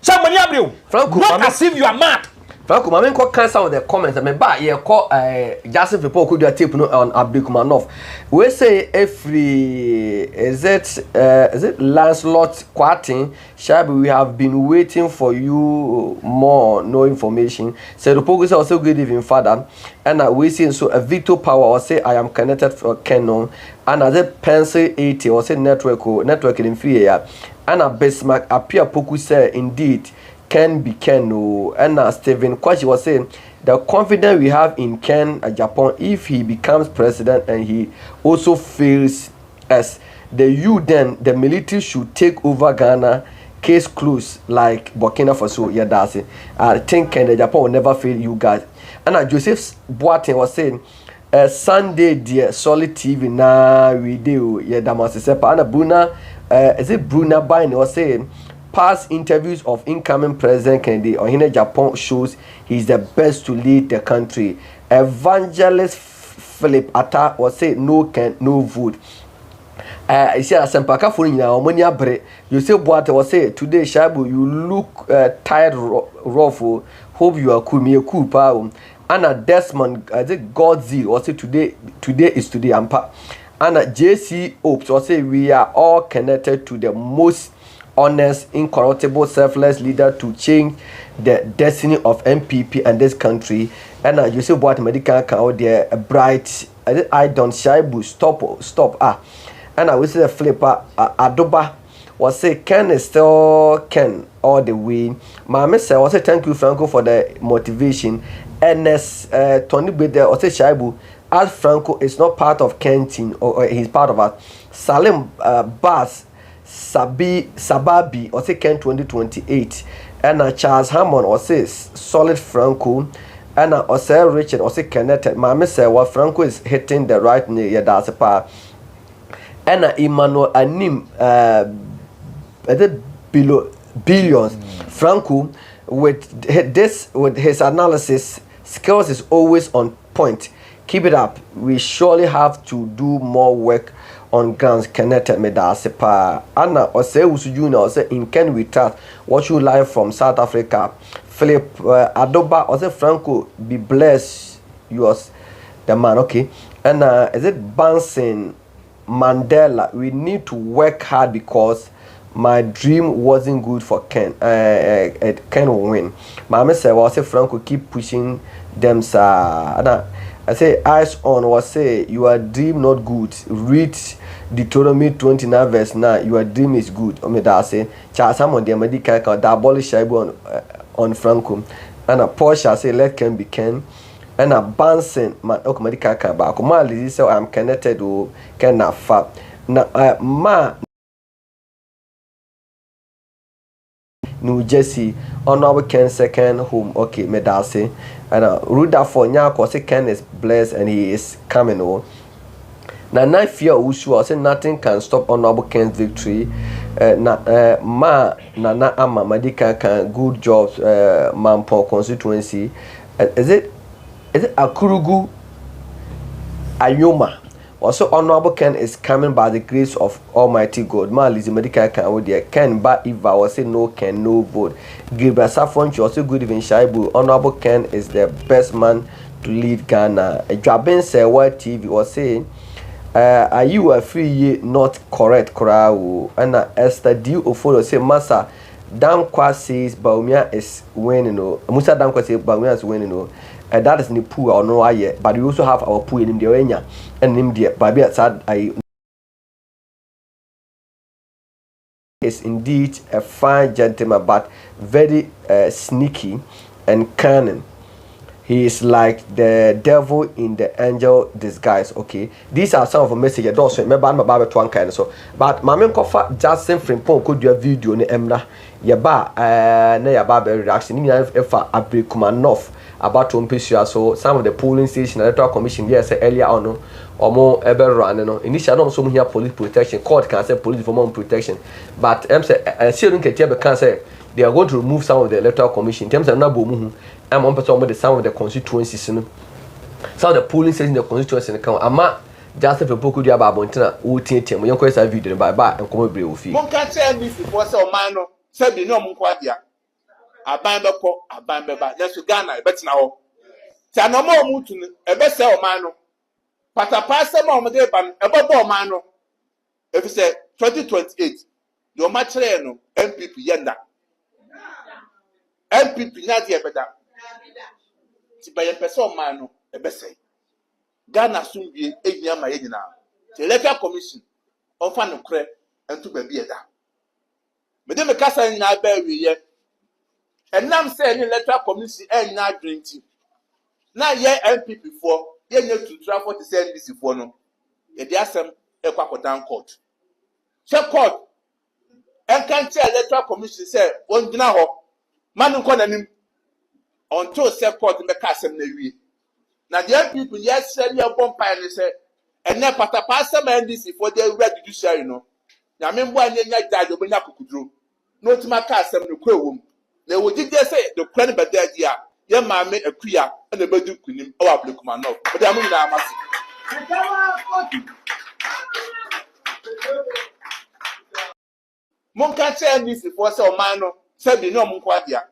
Somebody Abreu. Franco, not as if you are mad. Franco, I mean, cancel the comments. I mean, but you call Joseph Report could do a tape on Abdikumanov. We say every is it Lancelot Quarting? Shabi, we have been waiting for you more. No information. Say the Pogus also good evening, Father. And we see so a Victor Power or say I am connected for Canon. And as a pencil 80 or say network in free air. And a Bismarck appear Poku say indeed. Ken be Ken no, and Stephen Kwashi was saying the confidence we have in Ken Japan if he becomes president and he also fails as the youth, then the military should take over Ghana. Case closed like Burkina Faso. Yeah, that's it. I think Ken Japan will never fail you guys. And Joseph Boateng was saying Sunday dear solid TV na we do yeah Damasi Sepa and Bruna is it Bruna Bine was saying past interviews of incoming President Kennedy or in Japan shows he's the best to lead the country. Evangelist Philip Atta was say no vote. You see, Sempaka for you bre. You say what was say today, Shabu. You look tired, rough. Hope you are cool. Me a cool power. Anna Desmond, I think God zeal. Was say today is today. Ampa. Anna JC Opes. Was say we are all connected to the most honest, incorruptible, selfless leader to change the destiny of NPP and this country. And you see what medical can out there, a bright, I don't shy bush, stop. And I will say the flipper, Adoba was say Ken is still Ken all the way. Mama say, I say thank you, Franco, for the motivation. And as Tony Bede or say Shaibu, as Franco is not part of Ken team or he's part of us. Salim Bass Sababi or say Ken 2028. And Charles Hammond or say solid Franco. And or say Richard or say connected. Mama say what Franco is hitting the right near yeah, that's a part. And Emmanuel Anim below billions. Franco with his analysis skills is always on point. Keep it up. We surely have to do more work on grounds connected with Dasepa. Anna or say Usu or say in Ken we trust. Watch you live from South Africa. Philip Adoba or say Franco be blessed. Yours the man, okay. And is it bouncing Mandela? We need to work hard because my dream wasn't good for Ken. Ken will win. Mama said, well, I say Franco keep pushing them, sir. I say eyes on or say your dream not good. Read Deuteronomy 29 verse 9. Your dream is good. I say Charles Hammond the medical can abolish on Franco. And a Porsche say let Ken be Ken. And a bouncing man medical can back. So I'm connected to Ken na fa. Na New Jersey, honorable Ken second home. Okay, medase. And Ruda for Nyako say Ken is blessed and he is coming. Oh, now I fear Ushu. I say nothing can stop honorable Ken's victory. Ma Nana Ama Madika can good jobs. Mampong Constituency. Is it Akurugu Ayoma? Also, honorable Ken is coming by the grace of Almighty God. Man, Lizzie Medical can with the Ken, but if I was say no Ken, no vote. Gilbert Saffron, also good even Shaibu. Honorable Ken is the best man to lead Ghana. Jabin say what TV was saying, are you a free year not correct, Korau? And Esther D. Ofolo say, Massa, Dankwa says Bawumia is winning. Musa Dankwa says Bawumia is winning. And that is in the pool or no yet, but we also have our pool in the area and in the Baby outside. I is indeed a fine gentleman, but very sneaky and cunning. He is like the devil in the angel disguise. Okay, these are some of the messages. Don't remember, I'm about to one kind of so. But my main cover just same friend could do a video on Emra. Yaba, na yaba reaction. If I break enough about to so some of the polling station electoral commission yes earlier on or more ever run initially not so here police protection court can say police for more protection but I still don't can say they are going to remove some of the electoral commission in terms of number I'm on person with some of the constituencies some of the polling stations in the constituency account ama just if a book do about bontina who team you can say video by and come be ofi mon can say this was o man no say be no mon kwadia aban beba na so Ghana e betina ho ti anoma o mutu no e be se o man no patapa se ma o de ban e bo bo man no e fi say 2028 yo ma kire no NPP yenda NPP na de e beda ti ba ye pese o man no e be se Ghana sumbie ehia ma ye nyina ti electoral commission on fa no kre entu ba bi eda me de me kasa nyina ba wi ye enam say any electoral commission enya adwenti na ye NPP for ye nya tutura for the NDC for no ye de asem ekwakodan court che court enkanche electoral commission say on gina ho man nko nanim until say court me ka asem na wie na the NPP yes say ye bompa ni say enne patapa asem NDC for the ready judiciary no na me mbo anya nya judge obenya kokuduro no tima ka asem no kwa ewom na wo gide say the plan be there dia ye maame akuya na bedu kunim o ablekuma no but am nyina amase mon ka che NDC for say o man no say bi no mon kwa dia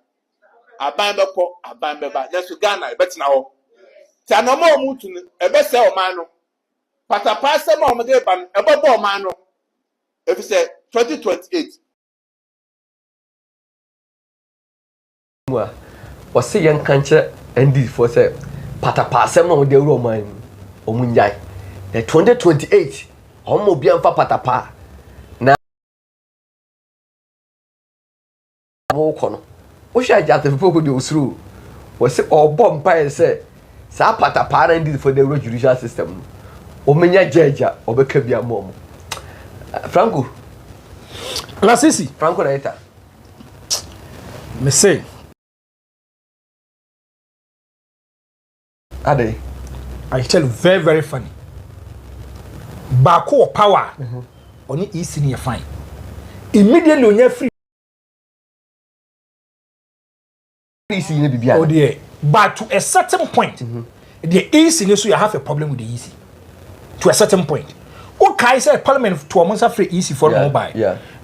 aban beba na so Ghana e betina ho ti anoma o mutu no e be say o man no patapa say ma o de ban e bo bo man no e fi say 2028 Was say young cancer and this for say patapa sem no de roman omunyai the 2028 homo biamfa patapa na mo kono wo sha ja the people go through was say obom pa say sa patapa and this for the judicial system omenya jaja obeka bia mom Franco La Sisi Franco Raita me say Ade I tell you very very funny Bako power oni easy near fine immediately on your free easy ni bibia oh dear but to a certain point the easy so you have a problem with the easy to a certain point okay say parliament to almost free easy for mobile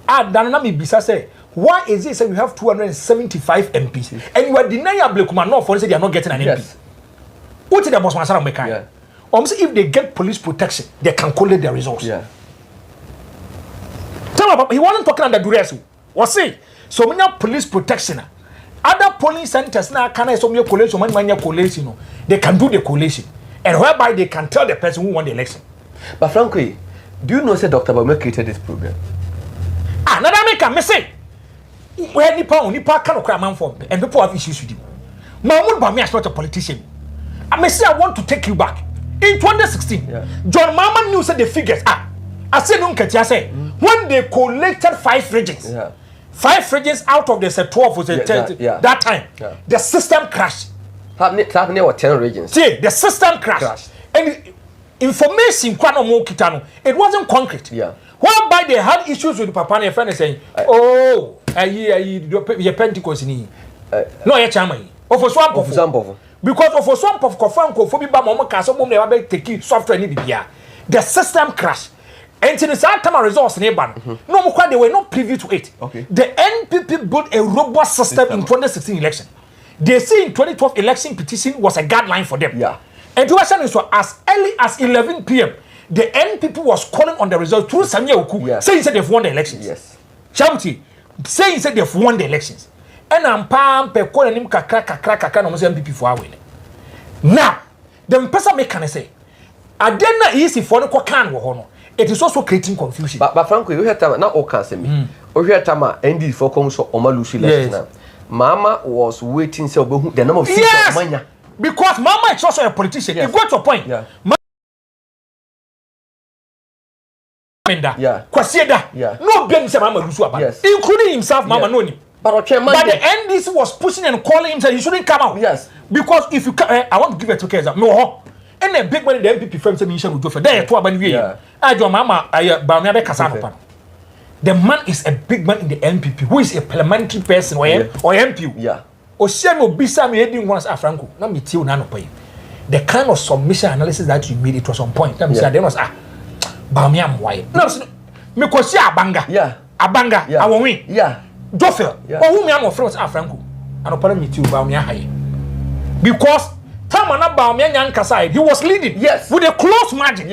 dan na me bisa say why is it say we have 275 MPs and you are denying Ablekuma no for say they are not getting an MP what the boss masara make say if they get police protection they can collect their results tell about he wasn't talking under duress was say so many police protection other polling centers now can so many collation many collation no they can do the collation and whereby they can tell the person who won the election. But frankly, do you know say Dr. Bawumia created this program? Another make me say where nipa can cry Mampong and people have issues with him. Mahmoud Bawumia is not a politician. I may say I want to take you back. In 2016, John Mama knew said the figures. I said when they collected 5 regions, 5 regions out of the 12 was that time, the system crashed. Happening or 10 regions. See, the system crashed. And information it wasn't concrete. Whereby they had issues with Papa and friend saying, oh, you Pentecost ni. No, you chama. Of swamp of because of swamp of Kofanko, ba mama kaso mum never take software ni bibia. The system crashed. And in the time results in no, they were not privy to it. The NPP built a robust system in 2016 election. They say in 2012 election petition was a guideline for them. And to us, so as early as 11 p.m., the NPP was calling on the results through Samia Oku, saying that they've won the elections. Shamti, saying that they've won the elections. And I'm pam pe calling him kakra no NPP for our winning. Now, the person make can say, Adena easy for the can wo it is also creating confusion. But frankly, we hear time now all can say me. We hear time ND for come so Omalushi election. Mama was waiting so the number of seats of Manya. Because Mama is also a politician. You got to a point. No blame say Mama Lusu about. Including himself, Mama Noni. But the NDC was pushing and calling him saying he shouldn't come out. Because if you I want to give it to Keza. No. And a big money the MPP firm say Michelle will do for there to Abanwi. I do Mama Bawumia Kasano. The man is a big man in the NPP who is a parliamentary person or MP. Oshemo bisa me heading once Franco. Na me tell na no pay. The kind of submission analysis that you made it was on point. Na me say there was Bawumia mwai. Na me ko si abanga. Abanga awon Jofel. Or who me am friends Franco. And upon me tell Bawumia high. Because time na Bawumia nyanka side he was leading with a close margin.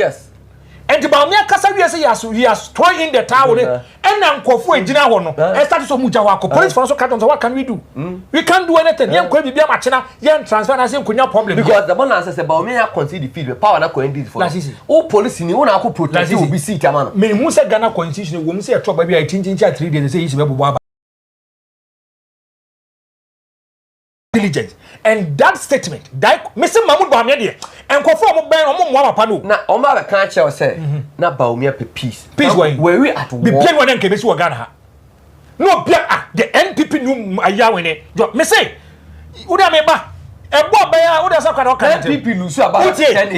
And the Bawumia kasa he has thrown in the towel and Nkofu ejina ho no e start so muja wako police for so cartons what can we do? We can't do anything. Yen ko bibia machina yen transfer na say nkonya problem because the one answer say Bawumia concede the field power na ko end for o police ni wona ko protect obi seat amano me mu say Ghana constitution wo mu say e to ba bia 3 days say yi be bobo diligence and that statement that Mr. Mahmoud Bawumia there and confirm mo ben mo mo papa no na o ma be kan che o say na Bawumia pe peace when we at war be play one nke be si wo Ghana ha no bia the NPP nu aya we ne me say wo da me ba e bo ba ya wo da sa kwa na kan NPP lose about 10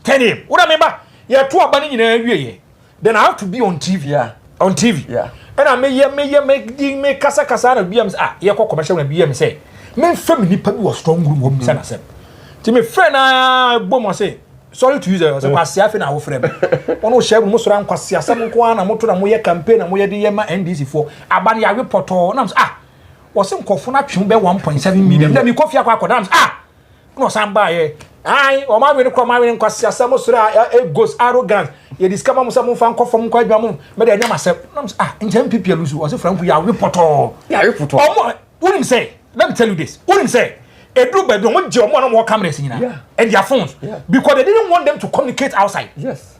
10 wo da me ba ya to aba ni nyina wie then I have to be on TV on TV and I me kasa na bia me ye ko commercial na bia me say men family nipa bi was strong room wo bisa na sem ti me friend na bom say sorry to use say kwase afi na wo friend ono share mo so ran kwase asem nko ana moto na mo ye campaign na mo ye de ye ma NDC for aba ya we poto na wo se nkofo na twem be 1.7 million na mi kofi akwa na no samba ye ai o ma we ko ma we kwase asem so ra goes arrogant ye discover mo say mo fa nkofo mo kwa adwa mo me de nyama asem na nje MPP alusu wo se franku ya we poto o mo wouldn't say let me tell you this. What him say? Edu baby, what do you want more cameras in yeah. and their phones? Yeah. Because they didn't want them to communicate outside. Yes.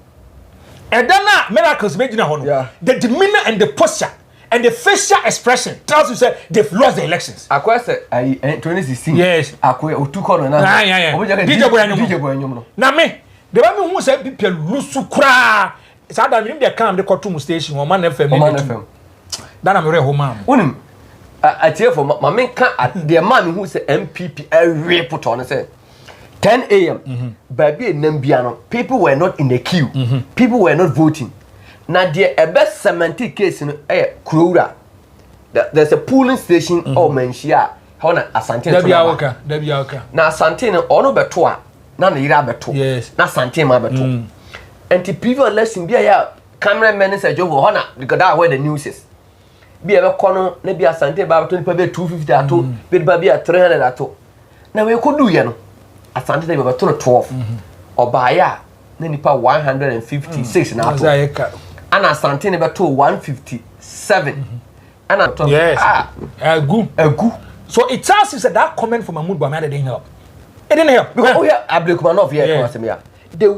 And then miracles made in a honor. The demeanor and the posture and the facial expression tells you say they've lost the elections. Akwa say 2016. Yes. Akwa otuko no na. Yeah. DJ Boyanyum. Na me, the way who say people lose kra. It's how that they come the Kotum station or Man FM. That I'm very home. Unim. I tell for my main can the man who say NPP every put on say 10 a.m. Baby Nambiano, people were not in the queue. People were not voting. Now the best semantic case in Krura. There's a polling station or Menshia. Hona Asante. Debiaka. Now Asante ono betua. Na ira beto. Yes. Na Asante ma beto. And the previous election be ya cameraman say Joe Hona because that where the news is. Be a corner, maybe Asante ba 250 ato, be baby at 300 ato. Now we could do ya no. Asante they were 12 or buy nipa 156 na ato and Asante never to 157 and I thought yes egu so it tells you that comment from Mahmoud Bawumia didn't help. It didn't help because we have Abdulkumanov here come say they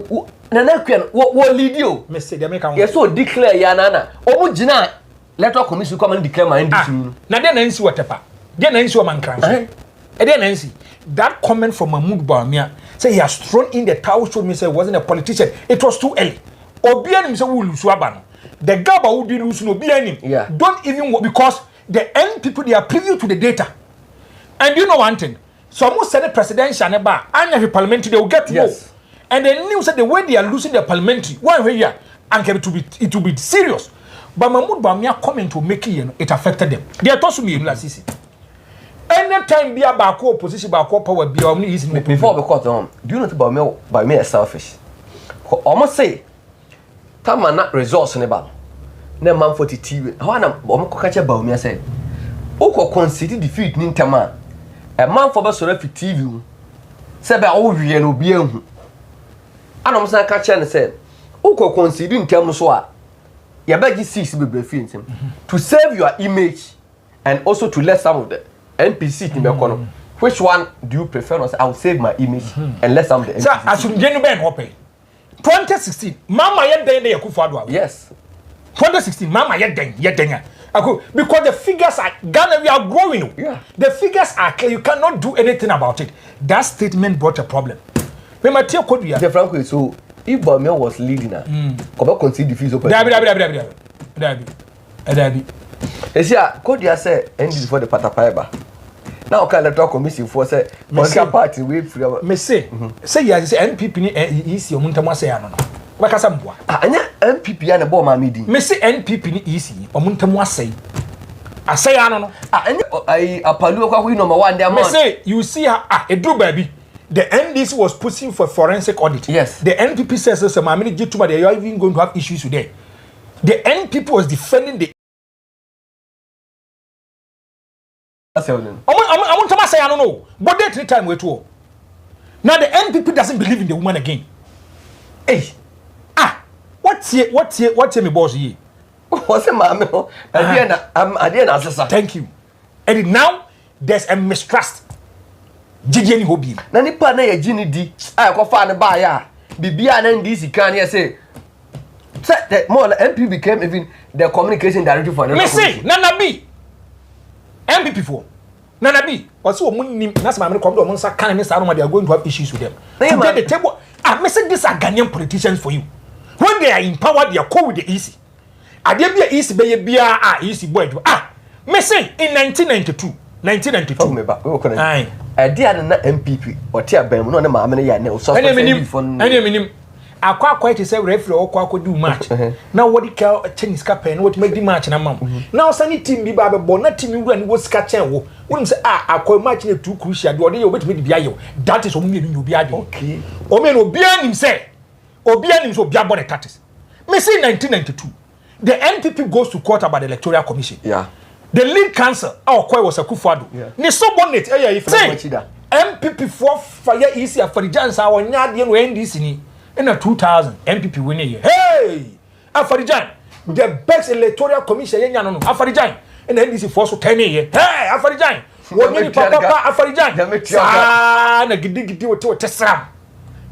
nana kwen what lead you me say they make am yes so declare ya nana omo gina Electoral Commission come and declare my NDC na dey na nsi watepa dey na nsi o mankran dey na nsi that comment from Mahmoud Bawumia say he has thrown in the towel showed me say he wasn't a politician. It was too early. Obianim say we lose abano. The gaba who did lose no obianim. Yeah. Don't even because the NPP they are privy to the data. And you know one thing. So almost said the presidential neba and parliamentary they will get to yes. And the news said the way they are losing the parliamentary one way here and it will be serious. But Mahmoud Bawumia comment to make it affected them. They are told to me last season. Anytime be about opposition, about power, be only easy. Before we cut on, do you know about me is selfish? Almost say, Tama not resource in the battle. Ne man 40 TV. How am I catch about me? I said, Oko consider defeat Nintama. A man for us to TV. Said by all we and be and I'm saying, catch and said, Oko consider in terms of your bag is 6 be him to save your image and also to let some of the NPC in the corner. Which one do you prefer? I will save my image and let some of the NPC. Sir, I should get Ben Hoppe. 2016, Mama yet then they are yes. 2016, Mama yet then. Because the figures are Ghana, we are growing. Yeah. The figures are clear. You cannot do anything about it. That statement brought a problem. The Franco, so if Bawumia was leading her, come concede defeat open. Dabi. Esia, Kodia say ended before the Patapaiba. Now can Electoral Commission for say political party we free. Me say ya say NPP ni easy omuntamu say ano no. Bakasa mboa. Anya NPP ya na bo ma meeting. Me say NPP ni easy omuntamu asay. Asay ano no. Anya ai apalu kwa number 1 there man. Me say you see her edu baby. The NDC was pushing for forensic audit. Yes. The NPP says so Mamini Gituma they are even going to have issues today. The NPP was defending the I want to say I don't know. But that 3 times we too. Now the NPP doesn't believe in the woman again. Hey. What's me boss here? What's mama? Thank you. And now there's a mistrust. Jigeni hobby. Na nipa na ye gini di. Ko fa ne ba ya. Bibia na ndisi kan ye say the more MP became even the communication director for me say Nana B MPP for Nana B what's so money that's my come do say kan me say they are going to have issues with them to the table. Me say these are Ghanaian politicians for you when they are in power they are co with the EC ade bia EC be bia EC boy me say in 1992 me ba we ko na ade an na MPP otia ban mu no ne ma me ya ne so minim akwa it say referee okwa do match now what the Chinese campaign what make the match na mam now sani team bi ba be na team wura ni wo ska chen wo won say akwa match na too crucial do dey obetime di bia yo that is omo me obi ade okay o me no obi anim say obi abo the taxes me say 1992 the NPP goes to court about the Electoral Commission. Yeah. The lead counsel was a Kufuado. Ne subordinate say MPP for fire easy Afarijan sa wonya de no NDC ni in 2000 MPP win here. Hey! Afarijan, the best Electoral Commission yenya no Afarijan and NDC for so 10 year. Hey, Afarijan, woni papa Afarijan na gidi wote sram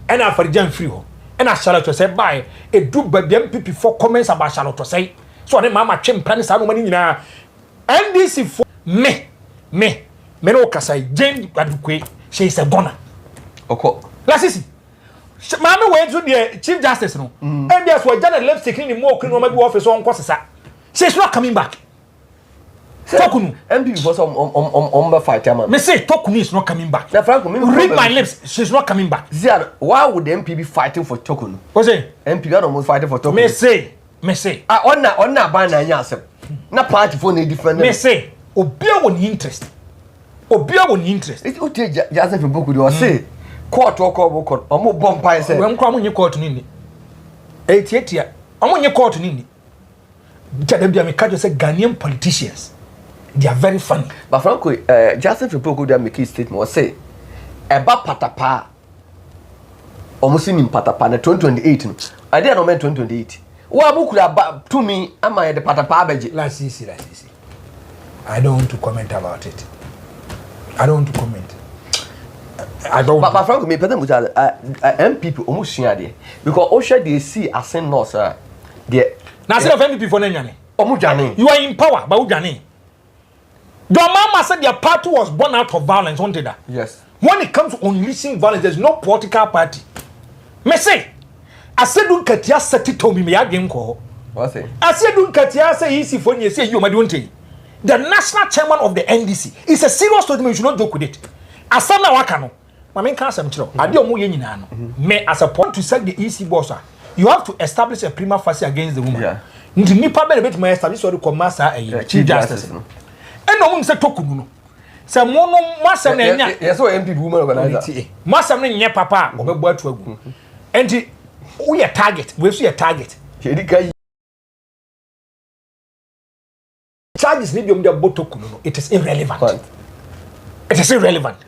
ena Afarijan free ho ena Charlotte say buy e do baby MPP for comments about Charlotte say so ne mama twem plan sa no mani nyina NDC for me no kasa Jane Adukwe she is a goner oko lasisi mama went to the Chief Justice no NDS was done left taking the more criminal office on kwasesa she's not coming back Tokunu MPP for some fight man. Me say Tokunu is not coming back. Now Franco, read my lips. She's not coming back. Zian, why would the MPP be fighting for Tokunu? What's it? MPP are almost fighting for Tokunu. Me say. On na ban na nyasem. Na party for no different. Me say. Obia won interest. It o take just for boku do say court or court. Omo bomb pie say. We nkwa monye court ni. Etia. Omonye court ni. Jadem bia me kajo say Ghanaian politicians. They are very funny. But Franco, Justin Frimpong could make a statement or say, "Eba patapa, almost in patapa na 2028. I didn't know 2028. What could about to me? Am I the patapa budget?" Let's see. I don't want to comment about it. I don't want to comment. But Franco, me pardon, MPP almost share there because Osha they see as in no sir. There. Now say of MPP for Nenyane. Omujane. You are in power, but Ujane. Your mama said their party was born out of violence, wasn't it? Yes. When it comes to unleashing violence, there's no political party. Me say, I said don't katia seti to me again ko. What's it? I said don't katia say easy for you say you madunte. The national chairman of the NDC is a serious statement. You should not joke with it. Asana wakano. Mama can't say mchiro. Adi omo ye nyina no. Me as a point to set the EC boss, you have to establish a prima facie against the woman. Yeah. Nti nipa be bet me establish what the commander Chief Justice. Eno mun se Tokunu no se mo no masem na nya yes so MPP woman organizer masem na nya papa obebu atu agu enti wo ye target we so ye target charges ni biom de Tokunu no it is irrelevant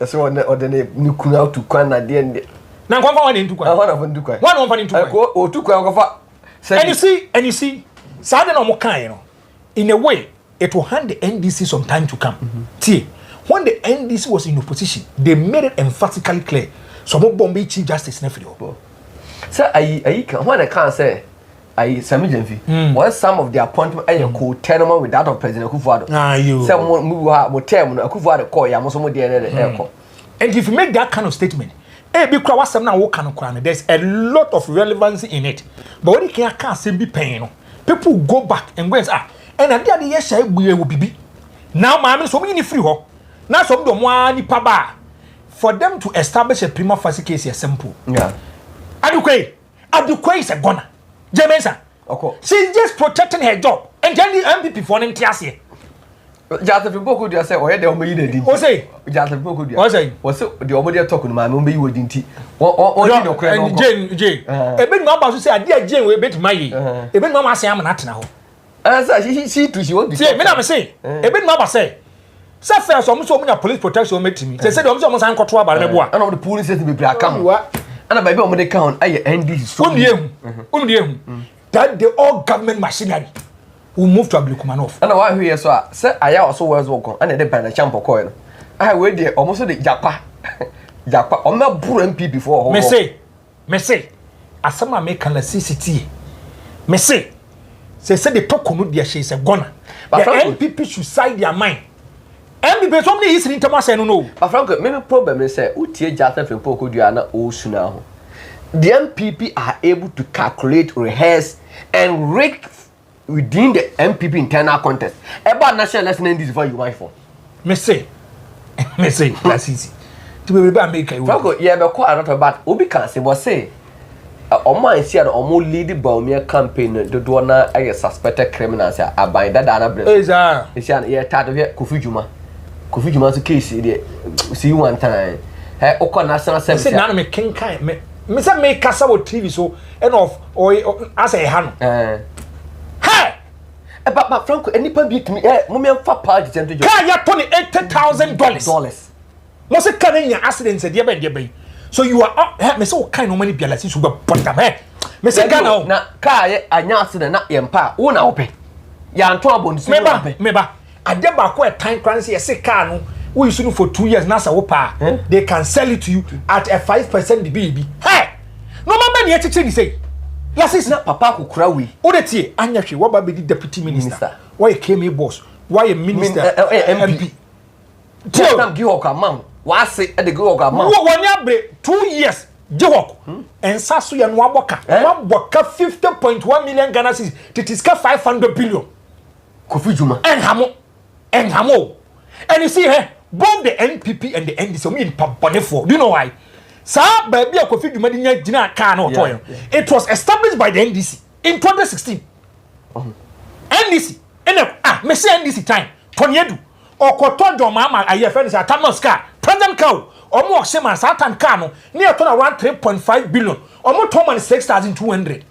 so on the ni kunu out to kwan na de na nkwa fa ntu kwan one of ntu kwan one of ntu kwan ko o tu kwan ko fa and you see sa de no mo kan no in a way it will hand the NDC some time to come. When the NDC was in opposition, they made it emphatically clear. Some Bombay Chief Justice never do. Sir, when I can't say, Sami Jenfi, what some of the appointment I co-tenement with that of President Akufo-Addo. Some will tell Akufo-Addo call Yamosomo DNA. And if you make that kind of statement, there's a lot of relevancy in it. But when you can't say be paying, people go back and go and I did yes, I will be. Now, mammy, so many free ho. Now, some don't want paba. For them to establish a prima facie case is simple. Yeah. Adukwe is a goner. Jemensa. Okay. She's just protecting her job. And then the MPP for an NTS. Just if you could say, or the Omega did. What's say? Just if you could say, what's the Omega talking, my mummy you wouldn't tea. Or Jane. A bit mamma to say, I dear Jane will bet my. A bit mamma say I'm not now. She too, she won't be. Say, me say, a bit mamma say. So far, so much police protection met me. They said, I'm almost uncontrolled by the boy. I know the police said to be black. Come, and a baby on the count, I end this. That the all government machinery will move to Ablikumanov. And why we so say I also was welcome and the banner champ coin. I wait there almost the Japa. Japa, on my brew MP before. Me say, as some make a CCT. Me say the Tokunu, dear, she is a goner. But NPP should side their mind. MPP, so many history in Thomas, I don't know. But Franco, maybe problem is say, Utie Jata from Poko Diana, oh, Sunao. The MPP are able to calculate, rehearse, and rig within the MPP internal contest. About national lesson this for you, my phone. Me say, that's easy. To be able to make a Franco, yeah, but quite a lot about Obi can say, what say. Oma is here, Omo lead the Bawumia campaign, the donor, I suspected criminals are by that other. It's here, tired of here, Kofi Juma's case, see you one time. Hey, Oko National Service. None of me king kind. Mr. May Casa with TV so and off or as a hand. Hey! But Franco, any public me, Mummy for party to $80,000. What's a cunning accident said, dear. So you are up, Miss all kind of money, Bialas, who got put them head. Mr. Gano, not car, I announced the not empire, one open. Yan trouble, maybe. I never quite time crancy a sick car. who is for 2 years now they can sell it to you at a 5% BB. Hey, no man yet to say. Last is not Papa Kukrawi. Odeti, Anyashi, what about the deputy minister? Why came a boss? Why a minister? MP. Tell them give a mom. Why say at the go of mom? 2 years. Jewok and Sasu and Wabaka. Wabaka 50.1 million Ghana cedis. It is 500 billion. Kofi Juma and Hamo. And you see, both the NPP and the NDC mean Pamponefo. Do you know why? Sa baby Kofi Juma didn't can toil. It was established by the NDC in 2016. NDC and Messi NDC time. Tonyedu or Kotojo Mama, I have friends at Tamaska, President Cow. Almost same as Satan Kano, near to around 3.5 billion, almost 6,200.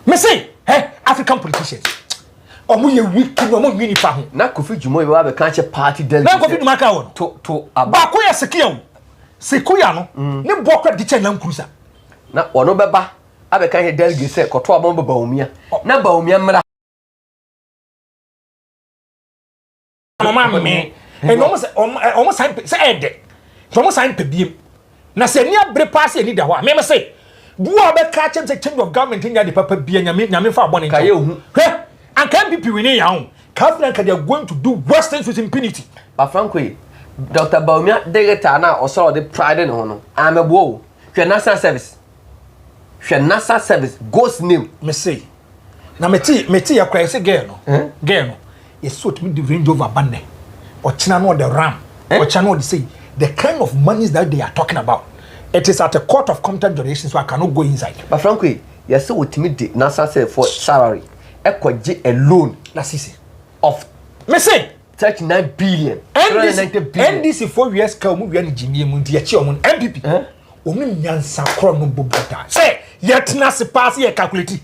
Me say, African politicians. Omu weak, omu uniform. Na Kofi Jumo you have a country party delegate. Na Kofi Jumaka to Bakoya Sekiyo. Sekuya no, ne bokra di chen Land Cruiser. Na ono beba, abe kan delegate say koto abon Bawumia. Na Bawumia mra. Mama me, and almost say ede. From sign pebim. Na se ni abre pass e ni da ho. Me say, do obe catch him say change of government in the papa bia nyame fa abon nka ye hu. Hwe, and can be we ya ho. Confident they are going to do worse things with impunity. But frankly, Dr. Bawumia Delegates na also the pride in ho. Amebo. Hwe national service. Hwe national service ghost name. Me say. Na meti ya kwa say girl no. Girl no. Ye so to me the Range Rover banne. Or china no the Ram. Or china no say the kind of monies that they are talking about. It is at a court of competent jurisdiction, so I cannot go inside. But frankly, yes, so with me the NASA say for salary, equity alone, that's easy. Of me say 39 billion. NDC 4 years come we are Jimmy Mundi NPP. Omi nyansa kro no bobota. Say yet na se pass ye calculate.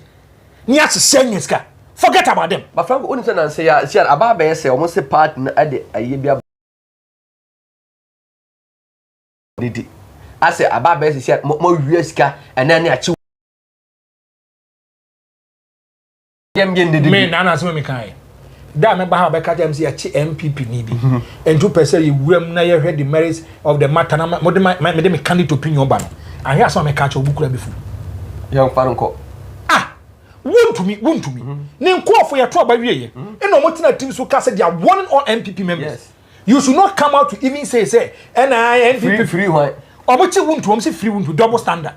Ni as senyeska. Forget about them. But frankly, only say say about be say almost say part na ade ayebia Didi. I say about best is more risker and then achieve. Me nana so me kai. Da me ba ha be ka jam say achi MPP ni bi. And 2% you wem na ye heard the merits of the matter na me candidate opinion ba no. And here so me ka cho bukura bifu. Young Faronko. Won to me. Ne nkofo ye to aba wie ye. E no motina team so ka say they are one all MPP members. Yes. You should not come out to even say NPP free why. Omochi wuntu omsi free wuntu double standard.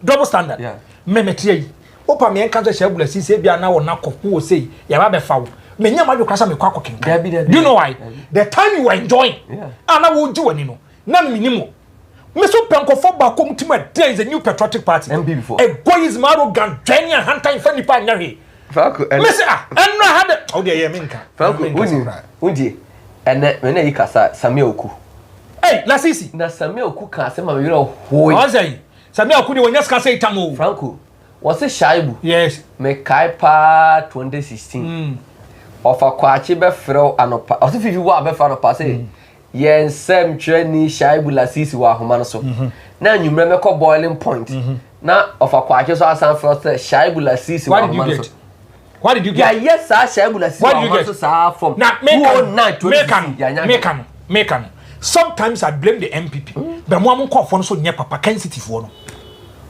Double standard. Yeah. Memetie. Opa me enka say Shebula si say bia na wo na kofu say ya ba be fa wo. Me nya madu krasa me kwa kokenka. Do you know why? The time you were enjoying. Yeah. Ana wo ji wani no. Na me minimo. Me so penkofo ba kom tima there is a new patriotic party. MB4. A boy is arrogant, Ghanaian hunter in fanny pa nyare. Falco. Me say and no had oh dey me nka. Falco unji. And when you kasa Samuel Oku. Hey, Lasisi. Na Samuel Oku can say my hero. What's that? Samuel Oku, when you say Tamu. Franco. Was it Shaibu? Yes. Me Kaipa 2016. Of a Quachibe Fro and a if you were before a passe. Yes, Sam Treni Shaibu Lasisi were Homanoso. Now you remember boiling point. Now of a Quachos are some first Shaibu Lasisi. What did you get? What did you get? Yeah, yes, sir, Shaibu. What did you get? From now, make sometimes I blame the MPP. But one call for so near Papa Kansas City for no.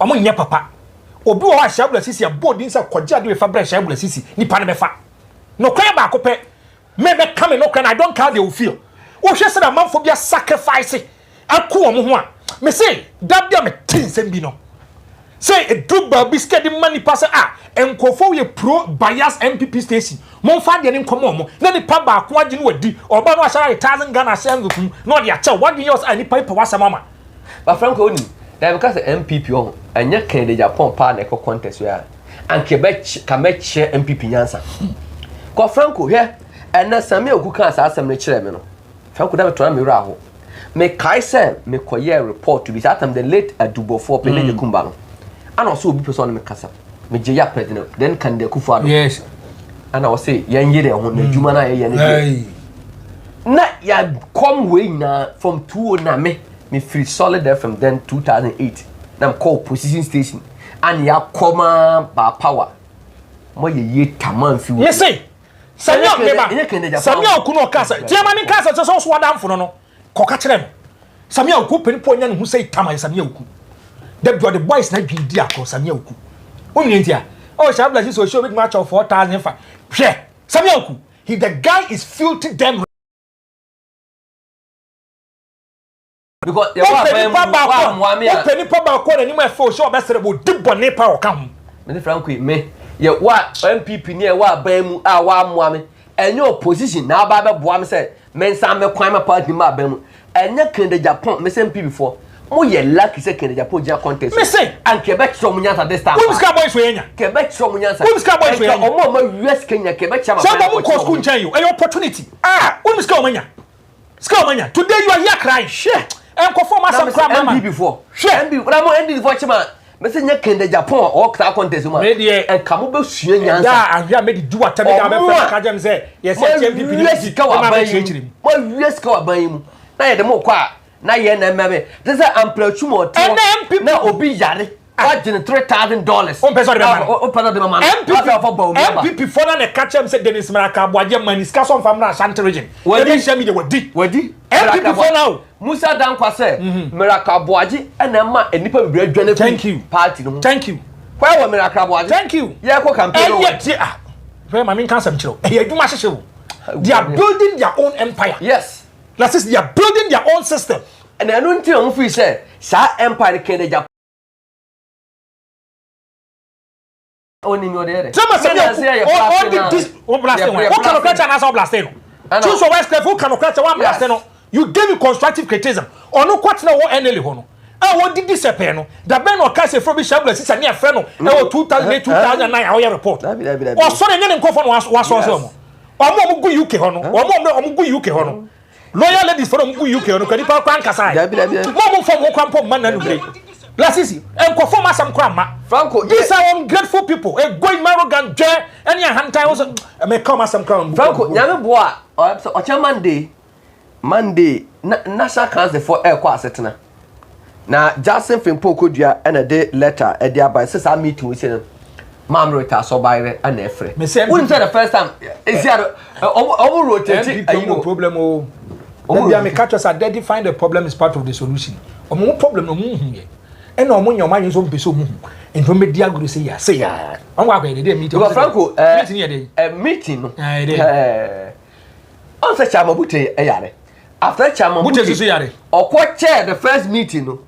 I'm near Papa. Obi wa Shaibu Sisi a board inside Koja do a fabric Shaibu Sisi. Ni Panabefa. No cry back up. Maybe come no can I don't care they will feel. Oh, she said a man for be a sacrifice. I call one. Me say, that damn a tin sembino. Say a double biscuit the money pass and kofo ye pro bias MPP station. Mon fa de nim komo na ni pa ba ko agine wadi oba no asara 1000 Ghana cedis ku no de acha what years ani pa wasa mama. But Franco oni that because the MPP on anya Kennedy Japan pa na contest we are and Quebec ka me che MPP nyansa. Ko Franco here and na Samuel Oku kan asem ne kire me no. Franco da beto na me wura ho. Me kai say me koye report to be that time the late Adubo for Pele Kumba no. And also be person me kasa me jeya president then can de kufa. Yes. And I was say yan yede ho na djuma na ye ne na ya come way na from 20 na me free solid there from then 2008 na call position station and ya come ba power mo ye taman fi wo. Yes say Samuel Meba Samuel Oku no kasa tiama ni kasa so so adam fo no kokachire Samia Oku penipo nya no hu say tama Samia Oku the boys na dwindi akọ Samia Oku woni ntia oh shabla ji so show big match of 4,000 fa hwe Samia Oku he the guy is filthy damn because you are penipo ba ko na ni ma fe show be sere bo dibone pa o ka ho me Franco me ye wa NPP ne wa ban mu a wa amoa me enye opposition na ba be boa me say men sam me kwan ma party ma ban mu enye Kende Japan me say NPP before mo ye lucky say Kende Japan ja contest me say and Quebec show mo nyansa this time who ska boys we nya Quebec show mo nyansa who ska boys we nya omo ma US Kenya Quebec chama say mo ko school nchan you an opportunity who ska o manya today you are here crying share en ko form asam kra mama NPP before share NPP na mo NPP before chama me say nya Kende Japan o kta contest mo e kamo be sua nyansa ya ahia me di do atame ga be fa ka jam say yes NPP ni US ka wa ban mo US ka wa ban mu na ye de mo kwa na ye na mebe this is amplitude na obi yare wagin $3,000 on person de mama MPP for na catch am say Dennis Maraka boaje maniska so fam na Ashanti region we dey share me dey wadi MPP for now Musa Dankwa say Maraka boaje na ma enipa bibira adwane thank you party no thank you why wa Maraka boaje thank you ye ko campaign no very mama kan sam chiro e aduma hyehye they are building their own empire yes that is they are building their own system and I don't think we say sa empire Kende Japan oni mi odere tell me say all this one blasting one what kind of culture na so blasting no choose your west who kind of culture one blasting no you give me constructive criticism ono kwat na wo NL ho no wo didi sepe no da ben no ka say from shabla sisa ne afre no e wo 2008 2009 how your report o so na nyane nkofo no wa so mo omo gu UK ho no omo gu UK ho no loyal ladies from UK no kwani pa kwan kasa mo from wo kwan pom man na no bre Lasisi nkofo ma sam kwan ma Franco these are ungrateful people going arrogant je any hantai also me come sam kwan Franco nyame boa o cha Monday national council for air kwa setena na Jackson Fimpo kodua na de letter e dia by sisa meeting we say Mamrota so by and efre wouldn't say the first time is here rotate no problem oh then me catch us identifying the problem is part of the solution omo problem no mu hu ye e na omo nyoma yin so mpeso mu hu ento me dia guru say ya onwa akwa dey meeting because Franco meeting here dey meeting no on say chama bute e yare after chama bute so yare okwo chair the first meeting no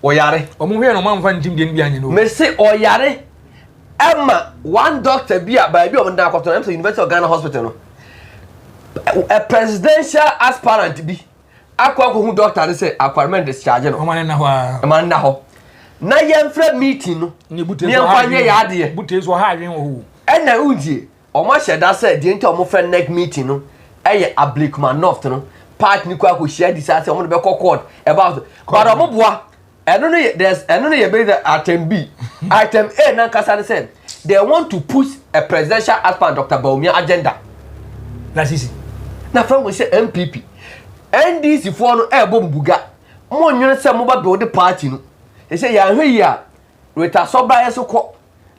o yare omo hwe no man fa ntim de bi anye no me say o yare Emma one doctor bi aba bi o nda akoto na University of Ghana Hospital no a presidential aspirant bi akwa ko hu doctor say acquirement discharge no man na ho na yemfra meeting no ni bute so ha ya de bute so ha adwen ho ena udie omo hyeda say de nti omo fra next meeting no eye ablikman north no part ni kwa ko share disase omo be court about but omo boa eno no there's eno no ye be the item B item A na kasa said they want to push a presidential aspirant Dr. Bawumia agenda that's easy na from we say NPP NDC for no e bom buga mo nwere se mo ba build party no e say ya hwe ya reta so ba yeso ko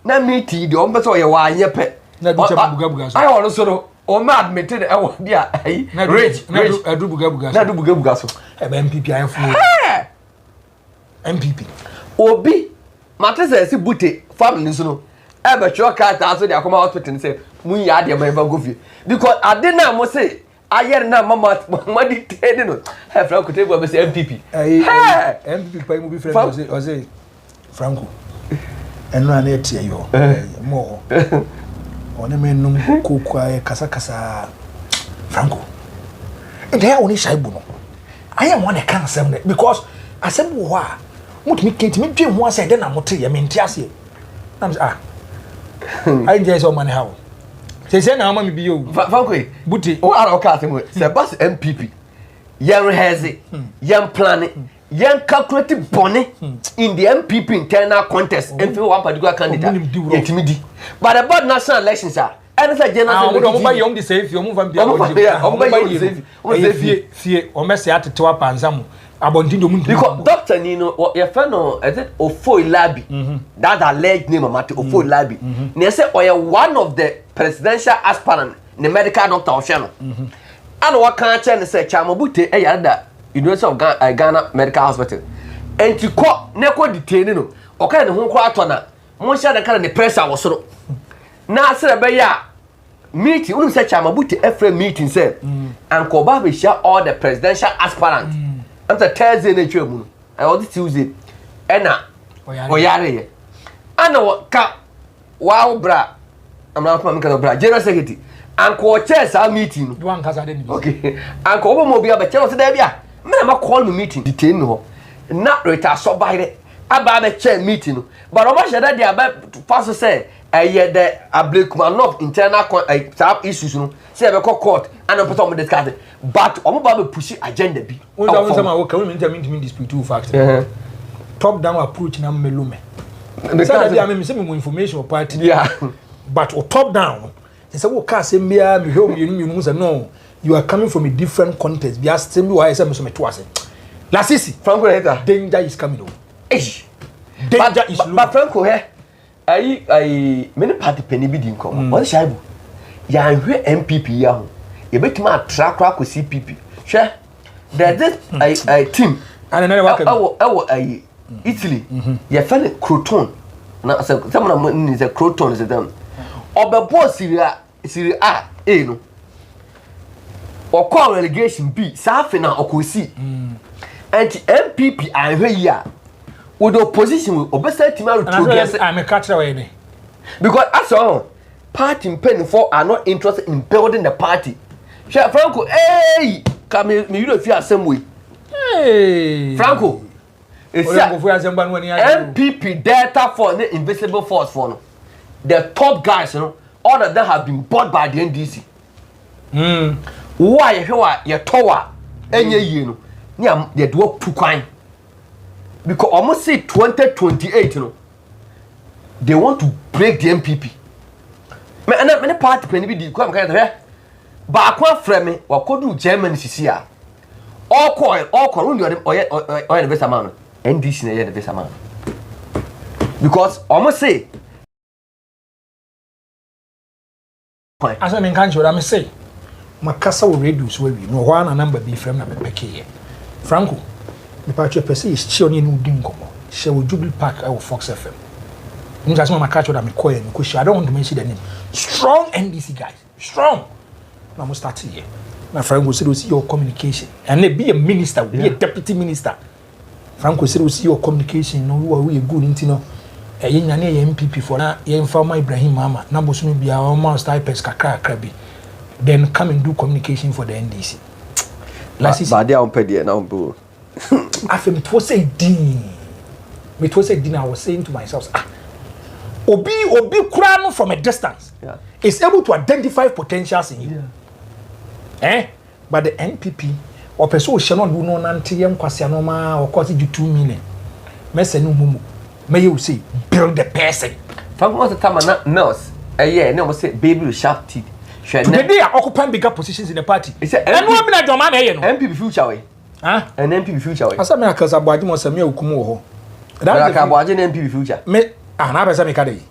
na meeting de o mbe so ye wa anye pe na du che buga so ayi wono so no o ma admitted e wo dia ayi rage na du buga so e ba NPP ayi fu NPP obi matese si bute family so no e be chwo ka ta so de akoma hospital ni say mun ya de ma go fi because ade na mo say ayer na mama di tede no he Franco table be say MPP MPP pa mu bi friend o say Franco enu ana etie yo mo one menum kokwa kasa Franco and there oni shaibu no I am one can asem because asem wo a mutumi kenti me dwen ho ase de na mote ye menti ase na I just so money how say na mama me bi yo Franco buti o ara o ka asem se bas MPP yen reheze yen plan yen calculate bonne in the MPP internal contest and for one particular candidate yetimi di but about national elections are and say general o mo yom di say fi o mo van bia o fie o mese atetewa panzamu abontin do mu because doctor ni no your friend no is it Ofo Ilabi that alleged name amate Ofo Ilabi na say one of the presidential aspirant the medical doctor of channel and what can say say chamabute e yada University of Ghana Medical Hospital. And to call Neko detained. Okay, the whole quarter. Monsieur the kind of pressure was so. Now, sir, meeting, only such a mabuti every meeting said, and Kobabe share all the presidential aspirants. And the Thursday in the German. I want Tuesday. Enna Oyare. I know what cap. Wow, bra. I'm not from Bra. General Secretary. And co-chairs our meeting. One has identity. Okay. And Kobamobia, but tell us there. Man, call me meeting. Detain no. Not retard so by the Ababe chair meeting. But I should that they about to pass say. Yet the Ablikman of internal issues. Say a court and a person discuss it. But Omobabe push agenda be. One time I will come into me dispute two facts. Top down approach na melume. Because I mean some information party. Yeah. But top down, they say, "What can say me? Me home you say no. You are coming from a different context. Be asked me why I say me some twice. La sisi, Franco here. Danger is coming over. Danger is looming. But Franco here, I many party penny be din come. What shall ya hwe NPP ya ho. You betima track ko CPP. Hwe. There's this a team. And another one. Italy, you found a croton. Now, someone is a croton, is them. Or the boss Syria A, no. Or call relegation B, Safina or Kosi. And the MPP, I hear with the opposition will best team out to I'm a catcher away. Because as all, party pen for are not interested in building the party. Shall Franco, hey, come here, you don't feel some way. Hey, Franco. NPP data for the invisible force for no. The top guys, you know, all of them have been bought by the NDC. Why you tower any you know, near the dwarf two kind. Because almost say 2028, you know, they want to break the NPP. Many party penny be come here. But one frame or could do Germany CCR. All coin, or the best amount. NDC na the best amount. Because almost say as I mean can't you I'm say Macassa will reduce where we no one number be from na peke Franco the party person is chioni no dingo she will Jubilee Park or Fox FM. You just want Macassa that me call him because I don't want to mention the name. Strong NDC guys, strong. Now must start here. My friend will see your communication and be a minister, be a deputy minister. Franco said we see your communication no we good intino e yen na MPP for na yen farmer Ibrahim Mama na boso be our mouse types kakra bi then come and do communication for the NDC but they are on pedie now bro after it was a din I was saying to myself obi kura no from a distance is able to identify potentials in you but the NPP or person shall not do no nantium quasianoma or cost you 2 million. Messa no mumu. May you say, build the person. From what the time nurse, a year, no say baby with sharp teeth. They are occupying bigger positions in the party. It's a NPP future way. Huh? An NPP future way. As a man, because I bought him a Samuel Kumo. That I bought an NPP future. Me, and I was a mechanic.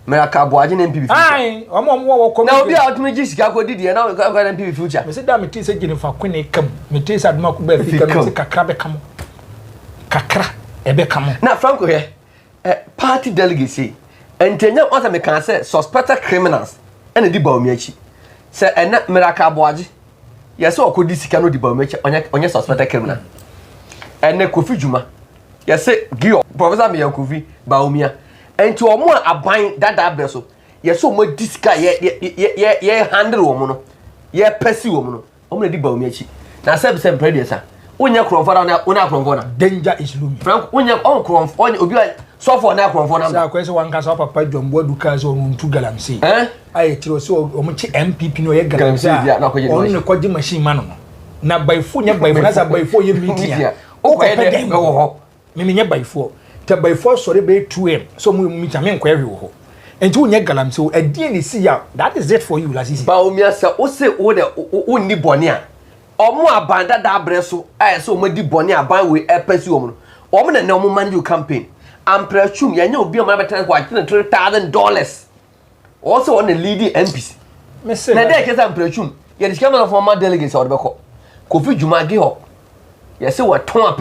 Merakabuaji NPP. Aye, now be out me Jessica go did now go NPP future. Me say that me say Jennifer Queen come. Me say Adma ku be fi come kakra be come. Kakra e be come. Na Franco here. Party delegates say entenya what me can say suspected criminals and di Bawumia chi. Say na Merakabuaji. Yes o ko di sika no di Bawumia chi onye suspected criminal. Ene Kofi Juma. Yes say Gio Professor me Kofi Bawumia. And to a more abide that vessel, yes, so much this guy, ye handle woman, ye pursue woman, only the Bawumia. Now, 7 predators. When you're from danger is looming. Frank, when you're on Crom, on you so for now, from question one cast up a pipe on board Lucas on 2 gallons. I tell so much MPP no gallons, only a quadri machine man. Not by 4 by 4 year meeting. Oh, Mimia by 4. By 4 sorry by 2M. So we meet a man query ho. And 2 galam so a DNC that is it for you, Lassie. Bawumia say o say o de o ni bonia. Omo abanda da breso eh so mo di bonia ban we pursue omo. Omo na omo man you campaign. Amprachum ya nya obi o ma betan kwa $3,000. Also on the leading MPs. Na dey kesa amprachum. Ya the chairman of former delegates or be ko. Kofi Juma gi ho. Yes, what ton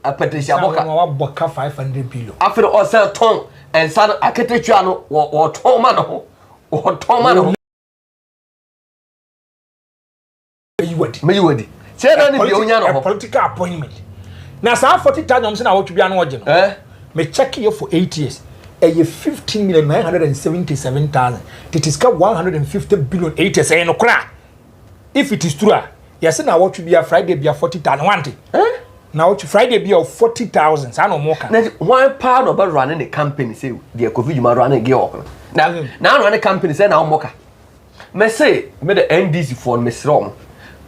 a petition boka 500 billion. After all, sell ton and son a catechano or ton man or ton man. Me would say a political appointment. Now, some 40,000 I want to be an origin. Me check here for 8 years. A year 15,977,000. It is got 150 billion 8 years. No crack. If it is true, yes, now what to be a Friday be a 40,000 want it. Now to Friday be a 40,000. I know more. One part about running a company say the COVID you might run a gear. Now run a company say now mocha. Me say me the NDC for Miss Rom.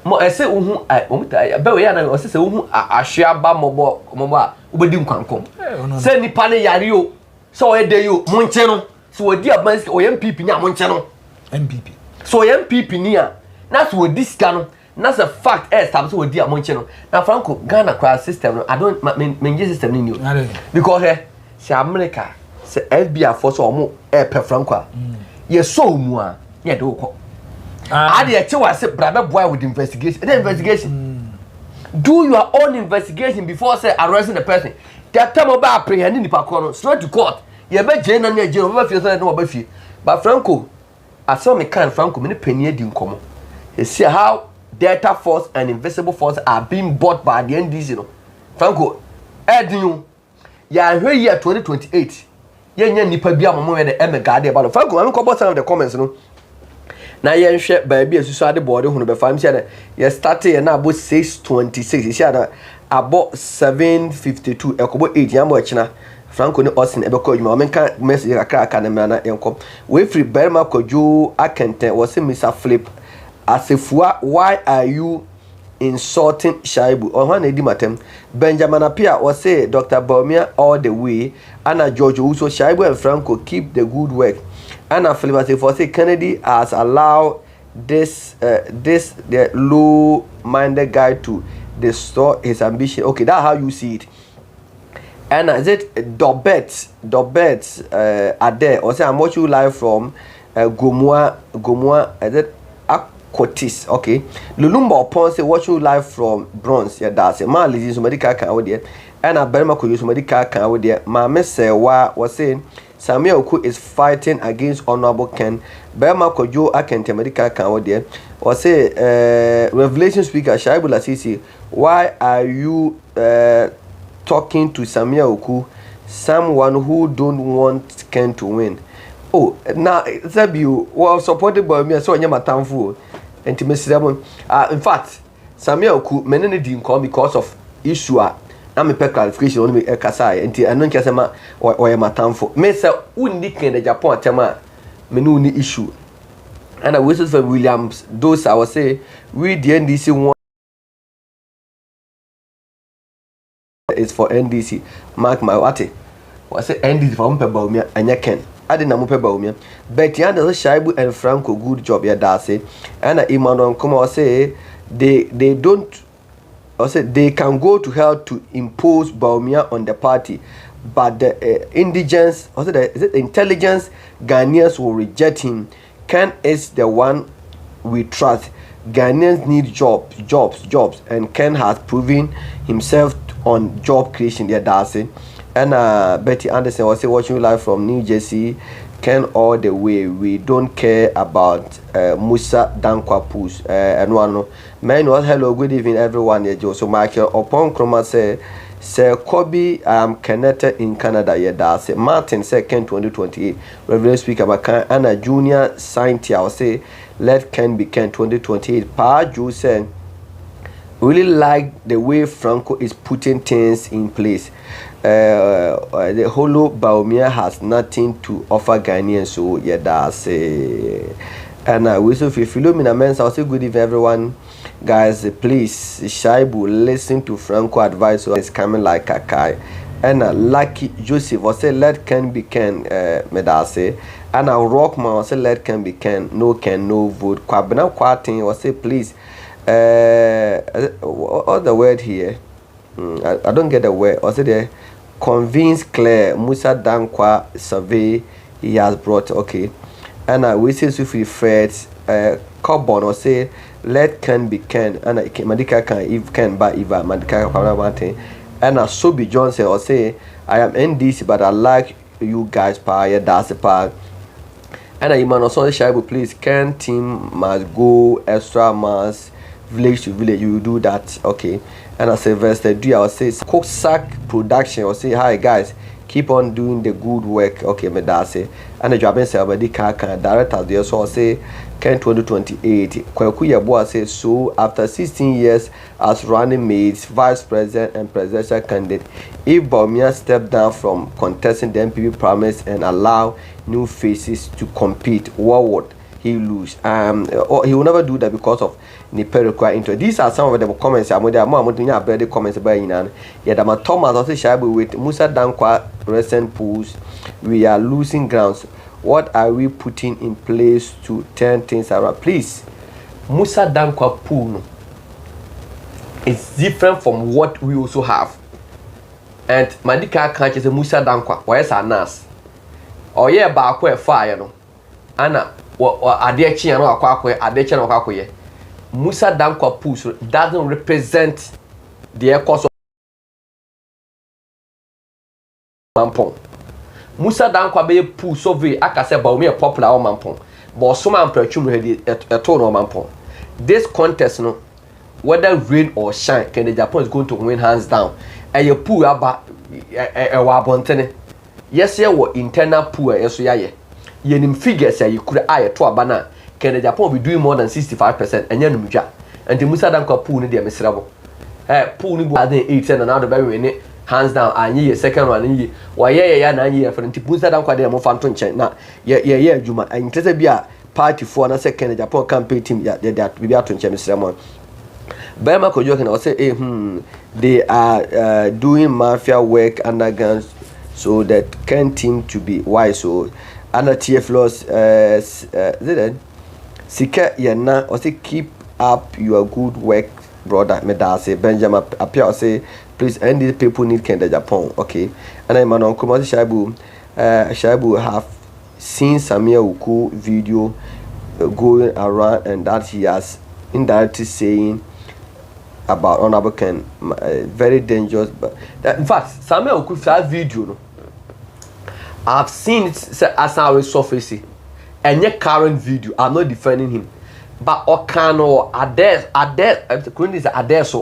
Mo ese uhu be we na o se uhu ahwe aba mobo ubedim kwankom se nipa ne yare o so o de yo monche no so odi abansi o MPP ni amonche no MPP so MPP ni a na so odi sika no na se fact establish so odi amonche no na Franco Ghana class system no I don't menje system ni o because se America se FBI for so omo pe Franco ye so mu a ye de wo I did tell us brother boy with investigation. The investigation. Do your own investigation before say arresting the person. That time about apprehending the pacono straight to court. You bet Jane and your jail over feels no buffy. But Franco, I saw me kind Franco many penny didn't come. You see how data force and invisible force are being bought by the NDC. Franco, you. Yeah, here year 2028. Yeah, nipa bia mama the emegade about Franco. I'm going some of the comments, no. Na yen hwe baabi asusade board hunu be fam se ye start ye na abo 626 ye sha abo 752 ekobo 8 yambo akina Franco ni Austin ebeko adwuma o menka message kakra na me na yenkom we free berma kojo akente wo se Mr Flip asefua why are you insulting Shaibu on one edi matem Benjamin Apia wo say Dr Bawumia all the way ana George Uso Shaibu and Franco keep the good work. Anna Philip for say Kennedy has allowed this the low-minded guy to destroy his ambition. Okay, that's how you see it. And is it Delegates are there? Or say I'm watching you live from Gomua. Is it Akotis? Okay, Lulumba upon say watching you live from Bronze. Yeah, that's it. Man, listen, somebody can out there. And I better could use somebody can out there. My message was saying. Samuel Oku is fighting against Honorable Ken. Bema Kojo Akente Medical can there. Or say Revelation speaker Shaibu Lasisi, why are you talking to Samuel Oku, someone who don't want Ken to win? Oh, now Zabu was supported by me, so I'm a town fool. And to Miss Simon, in fact, Samuel Oku many didn't come because of issue. I'm a clarification on me a kasai and I don't care or my time for me say undi in the Japan tema menu issue and I whistle for Williams those I will say we the NDC one is for NDC mark my wate was say NDC for Bawumia and Ken I didn't know Bawumia but yeah the Shaibu and Franco good job yeah that's it and Emmanuel come or say they don't. Also, they can go to hell to impose Bawumia on the party, but the indigents, also the intelligence Ghanaians will reject him. Ken is the one we trust. Ghanaians need jobs, and Ken has proven himself on job creation. There, that's it. And Betty Anderson was watching live from New Jersey. Ken all the way. We don't care about Musa Dankwapus and one. Man, hello, good evening, everyone. Yeah, Joe. So Michael upon Chroma say Kobe, I am connected in Canada. Yeah, that's it. Martin second 2028. Reverend Speaker Makan Anna Junior signed here. I'll say let Ken be Ken 2028. Pa Joe said really like the way Franco is putting things in place. The Holo Bawumia has nothing to offer Ghanaians, so yeah, that's it. And we so if you Philomena Mensa, I'll say good evening, everyone. Guys, please, Shaibu, listen to Franco advice. So it's coming like a guy. And Lucky Joseph, I say let Ken be Ken, Medase. And Rockman, I say let Ken be Ken, no vote. Kwabena Kwatin, I say please. All the word here. I don't get the word. I say there. Convince Claire Musa Dankwa survey he has brought. Okay. And we say if we referred Carbon or say let can be can and Madika can if can by Eva Madika Parabante and a Sobi Johnson or say I am NDC but I like you guys pa that's a part and I man also Shaibu please can team must go extra mass village to village you do that okay and I say Sylvester do I say cook sack production or say hi guys keep on doing the good work okay me that's it and the job is Madika can director there so I say Ken 2028 Kwaku Yeboah says so after 16 years as running mates, vice president and presidential candidate, if Bawumia step down from contesting the NPP primaries and allow new faces to compete, what would he lose? He will never do that because of Nipe require into. These are some of the comments. I'm the comments about Inan. Yeah, Thomas also Shaibu with Musa Dankwa recent polls. We are losing grounds. What are we putting in place to turn things around? Please, Musa Dankwa pool is different from what we also have. And Madika can't say Musa Dankwa. Where's our nurse? Or yeah, back fire no. Anna, Adechi and Aquakwe, Adechi and Aquakwe. Musa Dankwa pool doesn't represent the cost of Mampong. Musa Dankwa be pool survey akase Bawumia popular or Mampong. But some amplitude a tone or Mampong. This contest no, whether rain or shine, can the Japan is going to win hands down. And you pool about a wabontene. Yes, you were internal poor as you are. Yenim figures say you could eye to a banner. Can the Japan be doing more than 65% and Yanumuja? And the Musa Dankwa pool in the miserable. Pool in 8 and another very in it. Hands down, and ye second one in ye. Why, yeah, 9 years for the Musa Dankwa de Mofanton Chen. Now, yeah, Juma. And interested be a party for another second Japan campaign team that we are to Champion. Bema Kojokan will say, they are doing mafia work underground so that can team to be wise. So, Anna TF loss, Sika Yana, or say, keep up your good work, brother. Medase Benjamin appear or say, please, and these people need Kenda Japan, okay? And I'm an uncle Shaibu have seen Samia Uku video going around and that he has indirectly saying about Honorable Ken, very dangerous. But in fact, Samia Uku that video, no, I've seen it as our surface, and yet current video. I'm not defending him, but Okano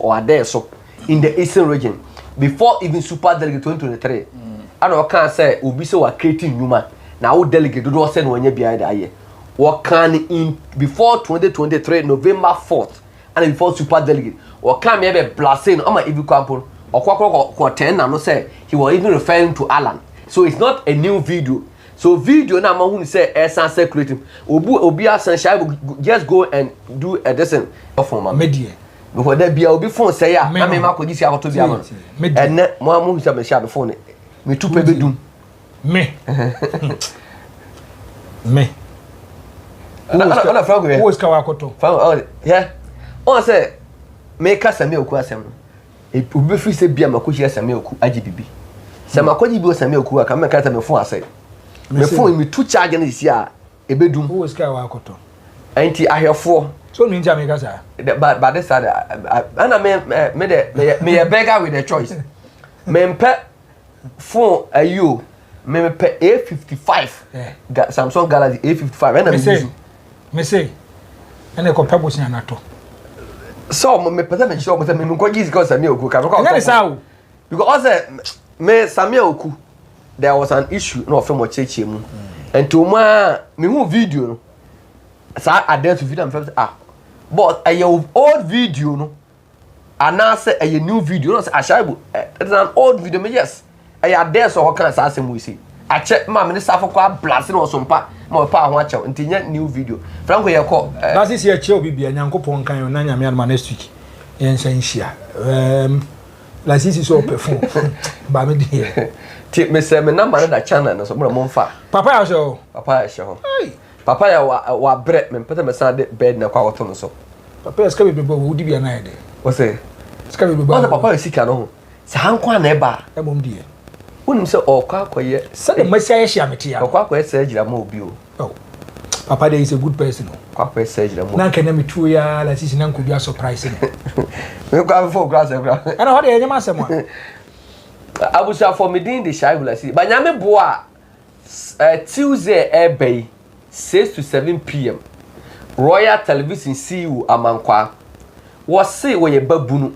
Adeso in the eastern region before even super delegate 2023. And I can say we say we creating human. Now delegate do not send when you behind the year. What can in before 2023 November 4th and before super delegate. What can me be blasting on my evil couple or kwa 10 and no say he was even referring to Alan. So it's not a new video. So video now who say essence circulating. Obi essential just go and do a decent performance. Media. Before that be will be phone say ya na me ma ko gisi akoto bi amano enne mo amu hisa me sha be phone me tu pe bedum me ana fra go wo ska wa akoto fa yeah on say me ka same oku asem no e obi free say bia ma ko hia same oku agi bibi se ma ko gi bi o same oku aka me ka ta me phone asay me phone me tu charge na isi a e bedum wo ska wa akoto anti ahefo so me nja me ka sa but this side ana me beggar with a choice me mpe phone ayo me mpe A55 Samsung Galaxy A55 ana me say ana ko pebo sin anato so me pese me show me ko gizi ko Samia Oku ka ko because me Samia Oku there was an issue no film cheche mu and to ma me hu video no sa adapt video am but a old video no and now say a new video no say Ashaibu it's an old video me yes I there so kan sa asem we see I check ma me safo kwa blast no so mpa ma pa ho achew ntinya new video franco ye ko that is here chew bibia nyankopon kan na nyame adma next week yen san hia la sisi so perform ba me dey ti me say me number na channel no so mo mfa papa ya show papa ya wa bre me pete me sande bed na kwa woto no so papa ya ska be bo wo di bia na ede wo say ska be bo papa ya sika no sa hankwa na eba e mom die wonim se okwa akoye se de masia ya hia meti ya okwa akoye se gira ma obi o Papa there is a good person. Papa says the Now can me 2 years like this nan could be surprising. We go for grass and grass. And how dey nyama someone. I was for me din the shy will see. But nyame boa Tuesday ebay 6 to 7 p.m. Royal Television CEO Amankwa was say we ye babunu.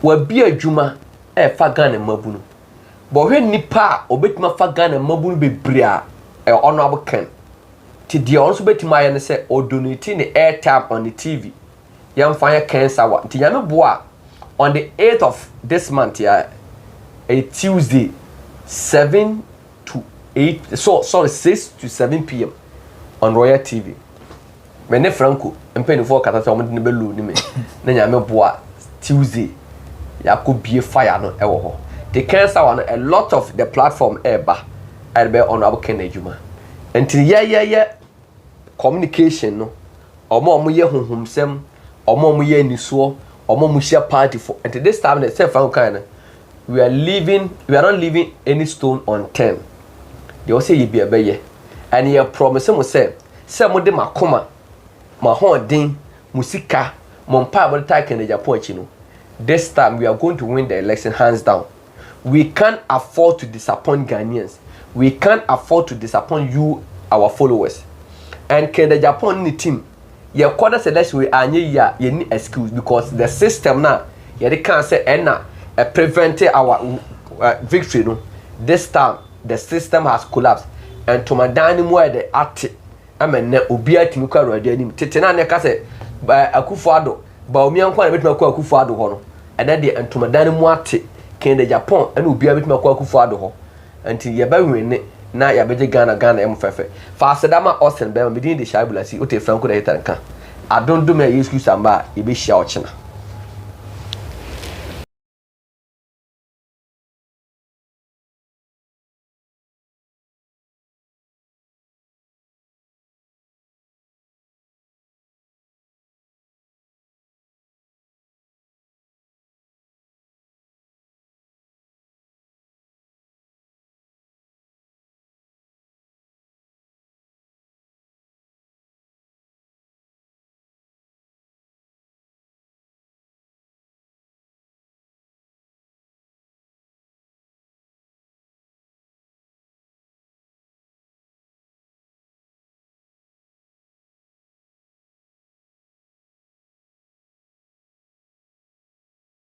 We be adwuma fa Ghana mabunu. But when nipa obetima fa Ghana mabunu bebre a honorable Ken. Ti dia also betima ya ne say o donate the airtime on the TV. Yam fire cancer wa. Ti nyame boa on the 8th of this month ya a Tuesday 7 to 8 sorry 6 to 7 p.m. on Royal TV. Mene Franco mpeni for kata so mo de be lu ni me. Na nyame boa Tuesday ya ko bie fire no e wo ho. The cancer one a lot of the platform eba and be honorable Ken adwuma. Enti ye communication no omo ye honhomsem omo ye nisuo omo share party for and this time the self kind we are not leaving any stone unturned. They also ye be abeye and ye promise mo say mo de makoma ma hoden musika mo mpa about take in Japan chino. This time we are going to win the election hands down. We can't afford to disappoint Ghanaians. We can't afford to disappoint you, our followers. And can the Japan team, your quarter selection we are ye need excuse because the system now, they can't say prevent our victory. No, this time the system has collapsed. And to my dining more the art, I mean, Ubia Timuka Radianim, Titana Necase by Akufado, Bawumia quite a bit more Akufado, and then the and to my dining more can the Japan and Ubia bit more Akufado until you're very na ya beje Ghana mfefe fa sedama Austin be me din de shy bulasi o te franco da hitanka adon do me excuse amba e be hia ochina